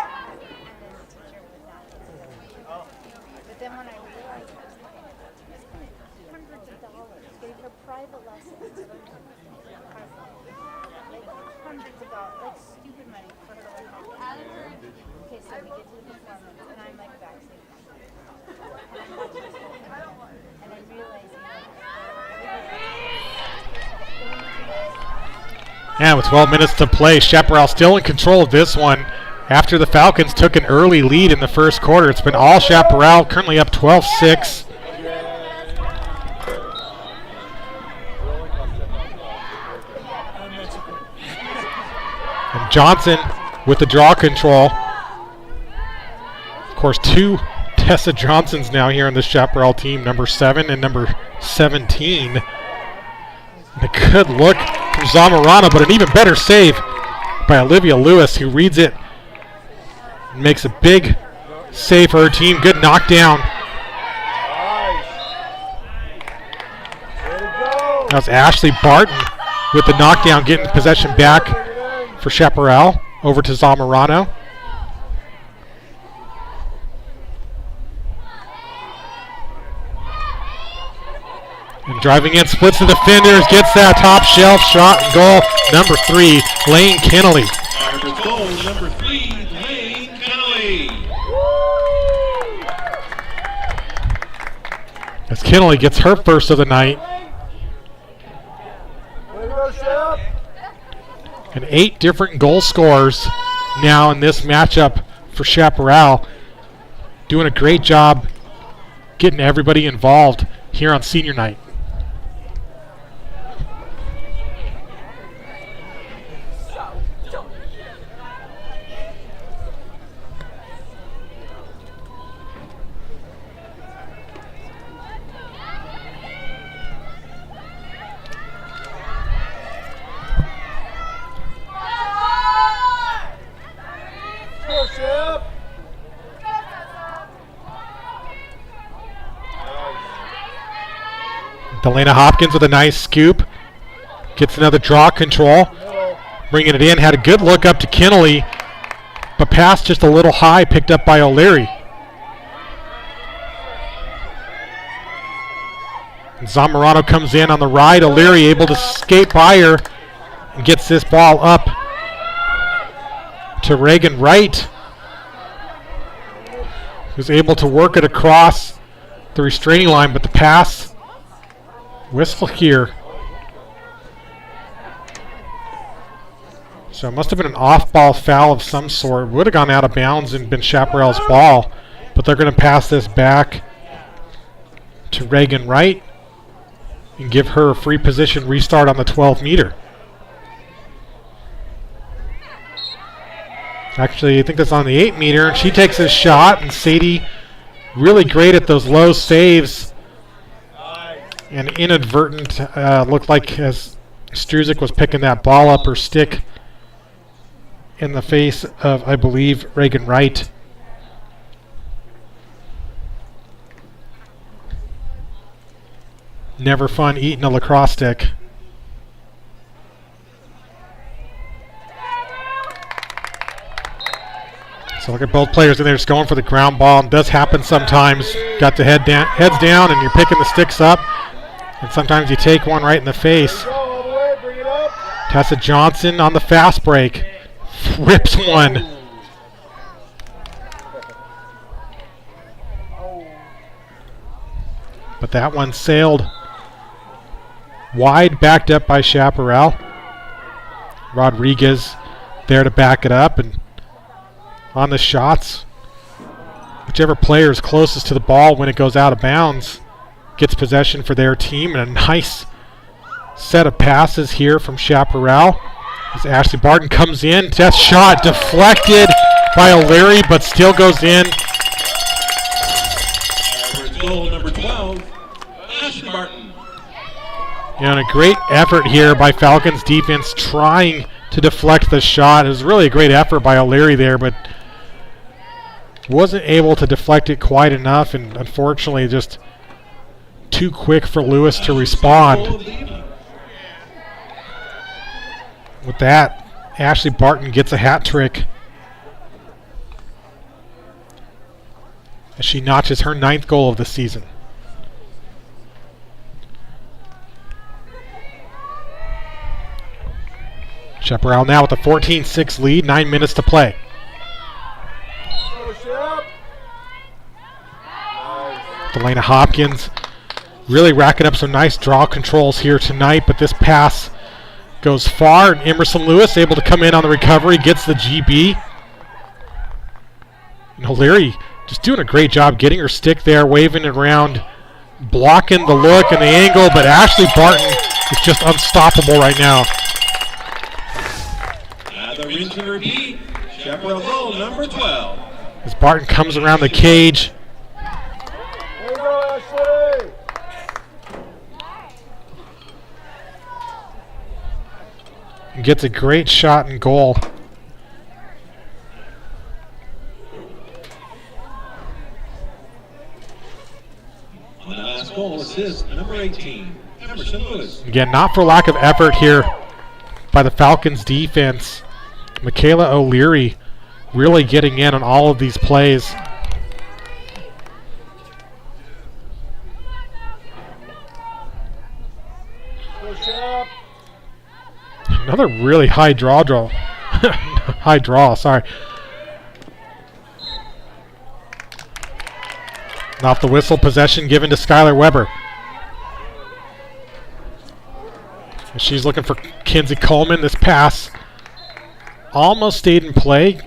Speaker 5: But then when I realized I was spending hundreds of dollars getting her private lessons, like hundreds of dollars, like stupid money for her to learn how to play. Okay, so we get to the performance, and I'm like backstage. And I'm watching this whole thing, and I'm realizing
Speaker 7: And with 12 minutes to play, Chaparral still in control of this one. After the Falcons took an early lead in the first quarter, it's been all Chaparral, currently up 12-6. And Johnson with the draw control. Of course, two Tessa Johnsons now here on the Chaparral team, number 7 and number 17. And a good look from Zamorano, but an even better save by Olivia Lewis, who reads it and makes a big save for her team. Good knockdown. That was Ashley Barton with the knockdown, getting possession back for Chaparral. Over to Zamorano. And driving in, splits the defenders, gets that top shelf shot and goal. Number 3, Lane Kennelly.
Speaker 1: Firebirds goal, number 3, Lane Kennelly.
Speaker 7: As Kennelly gets her first of the night. And 8 different goal scorers now in this matchup for Chaparral. Doing a great job getting everybody involved here on senior night. Delana Hopkins with a nice scoop. Gets another draw control. Bringing it in. Had a good look up to Kinnelly, but pass just a little high, picked up by O'Leary. And Zamorano comes in on the right. O'Leary able to skate by her and gets this ball up to Reagan Wright, who's able to work it across the restraining line, but the pass whistle here. So it must have been an off-ball foul of some sort. Would have gone out of bounds and been Chaparral's ball, but they're going to pass this back to Reagan Wright and give her a free position restart on the 12-meter. Actually, I think that's on the 8-meter, and she takes a shot, and Sadie really great at those low saves. And inadvertent, looked like as Struzik was picking that ball up, her stick in the face of, I believe, Reagan Wright. Never fun eating a lacrosse stick. So look at both players in there just going for the ground ball. It does happen sometimes. Got the heads down and you're picking the sticks up. And sometimes you take one right in the face. Tessa Johnson on the fast break. Rips one. But that one sailed wide, backed up by Chaparral. Rodriguez there to back it up, and on the shots, whichever player is closest to the ball when it goes out of bounds gets possession for their team. And a nice set of passes here from Chaparral as Ashley Barton comes in. That shot deflected by O'Leary, but still goes in.
Speaker 1: Goal number 12, Ashley Barton.
Speaker 7: And a great effort here by Falcons defense trying to deflect the shot. It was really a great effort by O'Leary there, but wasn't able to deflect it quite enough, and unfortunately just too quick for Lewis to respond. With that, Ashley Barton gets a hat trick as she notches her 9th goal of the season. Chaparral now with a 14-6 lead, 9 minutes to play. Delana Hopkins really racking up some nice draw controls here tonight, but this pass goes far, and Emerson Lewis able to come in on the recovery, gets the GB. And O'Leary just doing a great job getting her stick there, waving it around, blocking the look and the angle, but Ashley Barton is just unstoppable right now.
Speaker 1: The rinse and repeat, Chaparral goal number 12.
Speaker 7: As Barton comes around the cage.
Speaker 3: There you go, Ashley!
Speaker 7: And gets a great shot and goal.
Speaker 1: On the last goal, assist number 18, Emerson Lewis.
Speaker 7: Again, not for lack of effort here by the Falcons defense. Michaela O'Leary really getting in on all of these plays. Another really high draw. High draw, sorry. Off the whistle, possession given to Skylar Weber. And she's looking for Kinsey Coleman. This pass almost stayed in play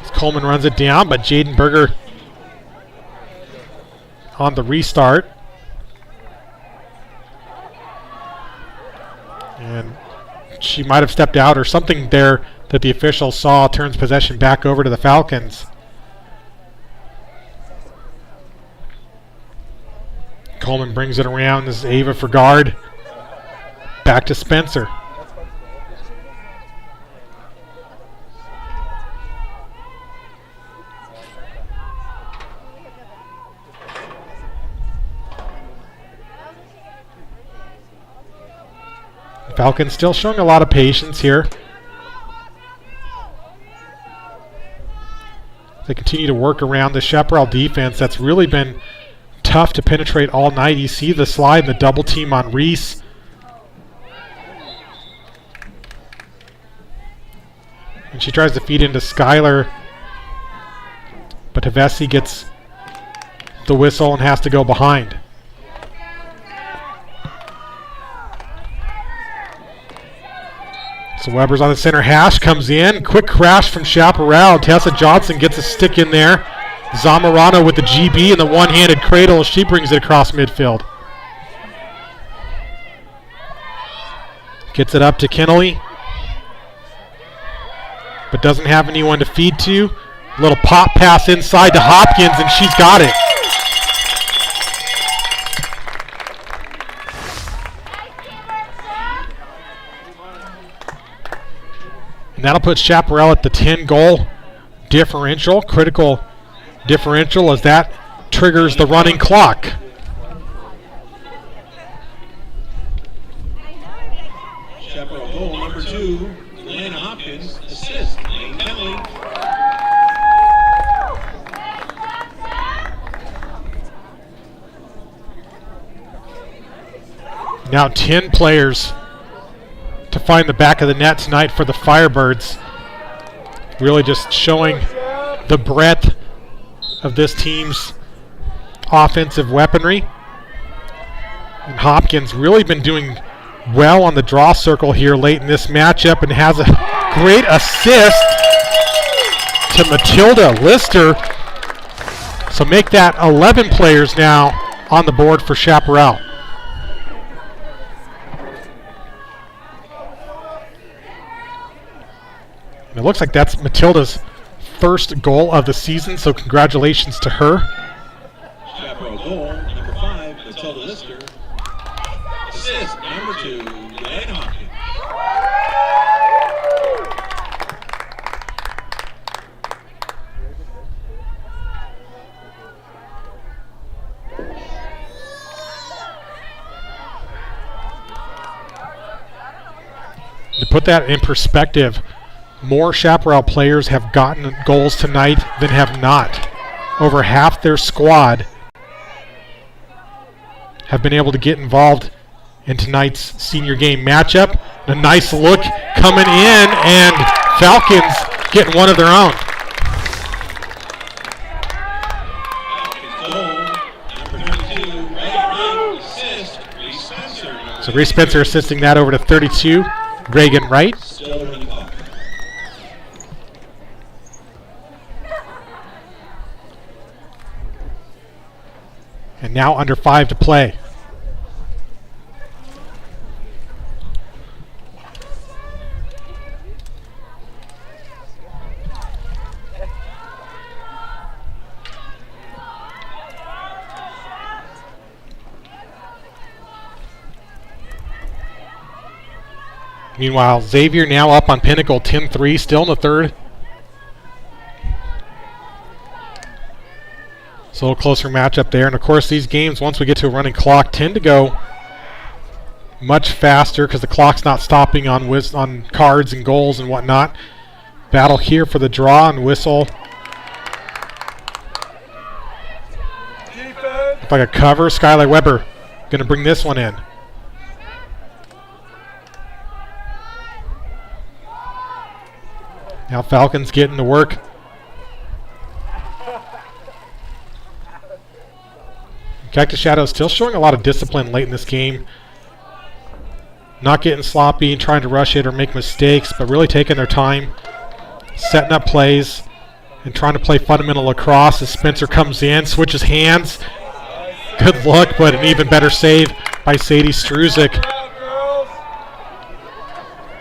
Speaker 7: as Coleman runs it down, but Jaden Berger on the restart. And she might have stepped out or something there that the official saw, turns possession back over to the Falcons. Coleman brings it around. This is Ava for guard. Back to Spencer. Falcons still showing a lot of patience here. They continue to work around the Chaparral defense that's really been tough to penetrate all night. You see the slide and the double team on Reese. And she tries to feed into Skylar, but Tavesi gets the whistle and has to go behind. So Weber's on the center hash, comes in. Quick crash from Chaparral. Tessa Johnson gets a stick in there. Zamorano with the GB and the one-handed cradle. She brings it across midfield. Gets it up to Kennelly, but doesn't have anyone to feed to. Little pop pass inside to Hopkins, and she's got it. And that'll put Chaparral at the 10-goal differential, critical differential, as that triggers the running clock.
Speaker 1: Chaparral goal number 2, Elena Hopkins, assist, Lane Kennelly.
Speaker 7: Now 10 players to find the back of the net tonight for the Firebirds. Really just showing the breadth of this team's offensive weaponry. And Hopkins really been doing well on the draw circle here late in this matchup and has a great assist to Matilda Lister. So make that 11 players now on the board for Chaparral. And it looks like that's Matilda's first goal of the season, so congratulations to her.
Speaker 1: Chaparral goal number 5, Matilda Lister. Assist number 2, Elaine Hopkins.
Speaker 7: To put that in perspective, more Chaparral players have gotten goals tonight than have not. Over half their squad have been able to get involved in tonight's senior game matchup. A nice look coming in, and Falcons getting one of their own. So Reese Spencer assisting that over to 32, Reagan Wright. And now under 5 to play. Meanwhile, Xavier now up on Pinnacle 10-3, still in the third. So a little closer matchup there. And of course, these games, once we get to a running clock, tend to go much faster because the clock's not stopping on cards and goals and whatnot. Battle here for the draw and whistle. Looks like a cover. Skylar Weber going to bring this one in. Now Falcons getting to work. Cactus Shadow still showing a lot of discipline late in this game. Not getting sloppy and trying to rush it or make mistakes, but really taking their time, setting up plays, and trying to play fundamental lacrosse as Spencer comes in, switches hands. Good look, but an even better save by Sadie Struzik.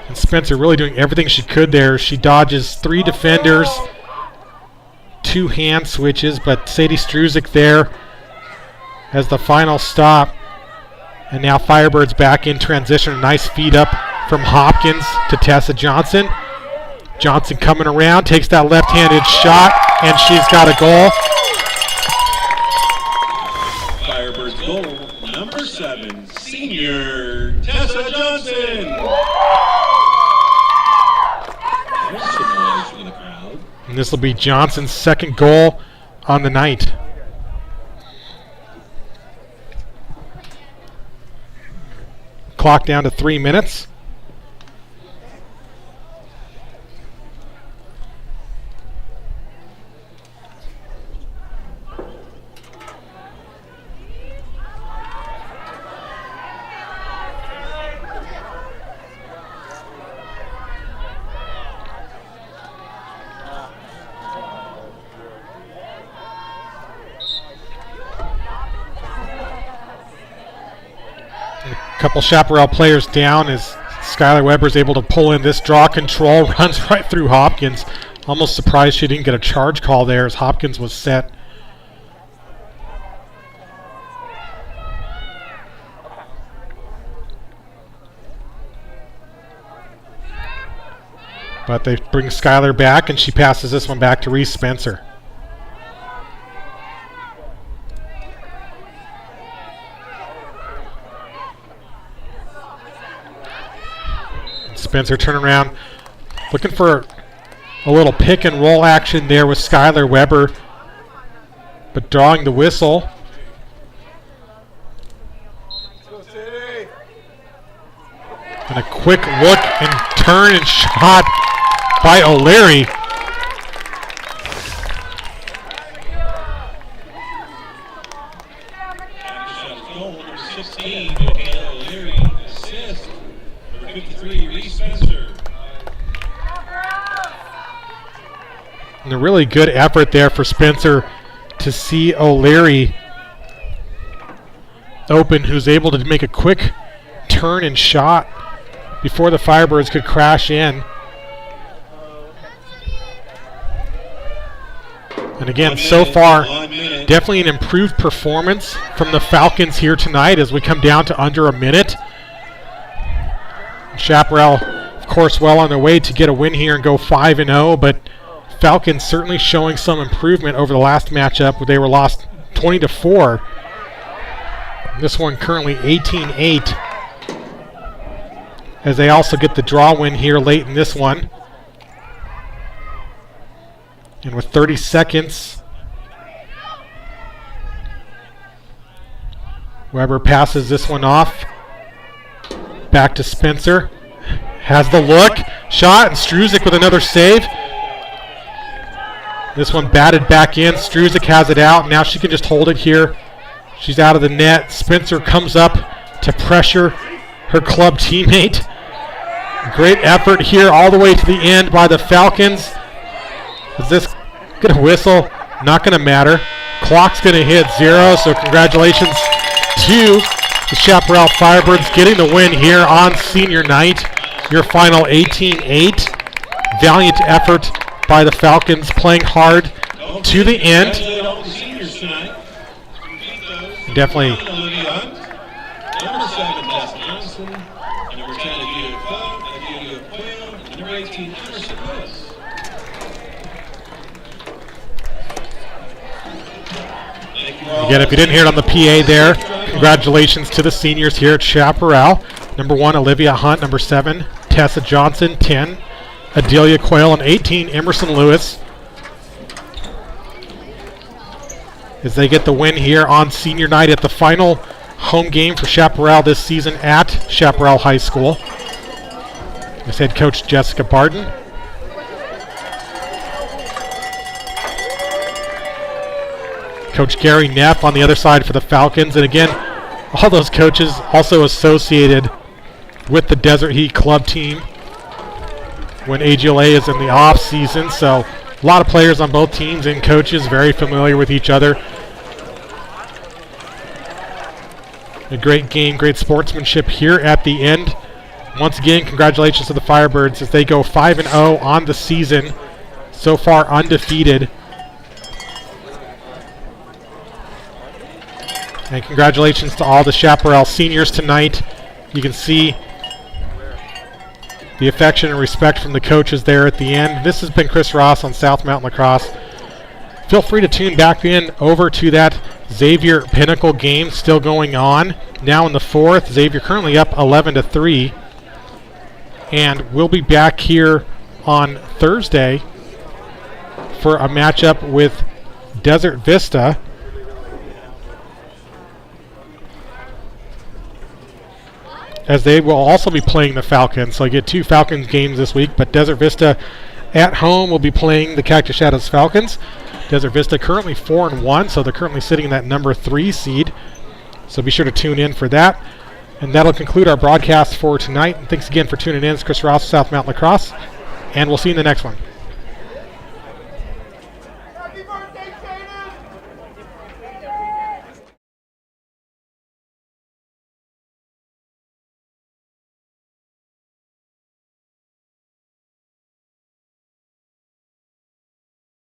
Speaker 7: And Spencer really doing everything she could there. She dodges 3 defenders, 2 hand switches, but Sadie Struzik there as the final stop. And now Firebirds back in transition. A nice feed up from Hopkins to Tessa Johnson. Johnson coming around, takes that left-handed shot, and she's got a goal.
Speaker 1: Firebirds goal number 7, senior Tessa Johnson.
Speaker 7: And this will be Johnson's second goal on the night. Clock down to 3 minutes. Couple Chaparral players down as Skylar Weber's able to pull in this draw control, runs right through Hopkins. Almost surprised she didn't get a charge call there as Hopkins was set. But they bring Skylar back and she passes this one back to Reese Spencer. Spencer turnaround, looking for a little pick and roll action there with Skylar Weber, but drawing the whistle. And a quick look and turn and shot by O'Leary. And a really good effort there for Spencer to see O'Leary open, who's able to make a quick turn and shot before the Firebirds could crash in. And again, so far, definitely an improved performance from the Falcons here tonight as we come down to under a minute. Chaparral, of course, well on their way to get a win here and go 5-0, but Falcons certainly showing some improvement over the last matchup where they were lost 20-4. This one currently 18-8 as they also get the draw win here late in this one. And with 30 seconds, Weber passes this one off. Back to Spencer. Has the look. Shot, and Struzik with another save. This one batted back in. Struzik has it out. Now she can just hold it here. She's out of the net. Spencer comes up to pressure her club teammate. Great effort here all the way to the end by the Falcons. Is this going to whistle? Not going to matter. Clock's going to hit 0, so congratulations to the Chaparral Firebirds getting the win here on senior night. Your final 18-8. Valiant effort by the Falcons, playing hard to the end. Definitely again, if you didn't hear it on the PA there, congratulations to the seniors here at Chaparral. Number 1, Olivia Hunt. Number 7, Tessa Johnson. 10, Adelia Quayle. And 18, Emerson Lewis. As they get the win here on senior night at the final home game for Chaparral this season at Chaparral High School. As head coach Jessica Barton. Coach Gary Neff on the other side for the Falcons. And again, all those coaches also associated with the Desert Heat club team when AGLA is in the off season. So a lot of players on both teams and coaches very familiar with each other. A great game, great sportsmanship here at the end. Once again, congratulations to the Firebirds as they go 5-0 on the season. So far undefeated. And congratulations to all the Chaparral seniors tonight. You can see the affection and respect from the coaches there at the end. This has been Chris Ross on South Mountain Lacrosse. Feel free to tune back in over to that Xavier Pinnacle game still going on. Now in the 4th, Xavier currently up 11-3. And we'll be back here on Thursday for a matchup with Desert Vista. As they will also be playing the Falcons. So you get 2 Falcons games this week, but Desert Vista at home will be playing the Cactus Shadows Falcons. Desert Vista currently 4-1, so they're currently sitting in that number 3 seed. So be sure to tune in for that. And that'll conclude our broadcast for tonight. And thanks again for tuning in. It's Chris Ross, South Mountain Lacrosse, and we'll see you in the next one.
Speaker 3: Happy birthday, Jay!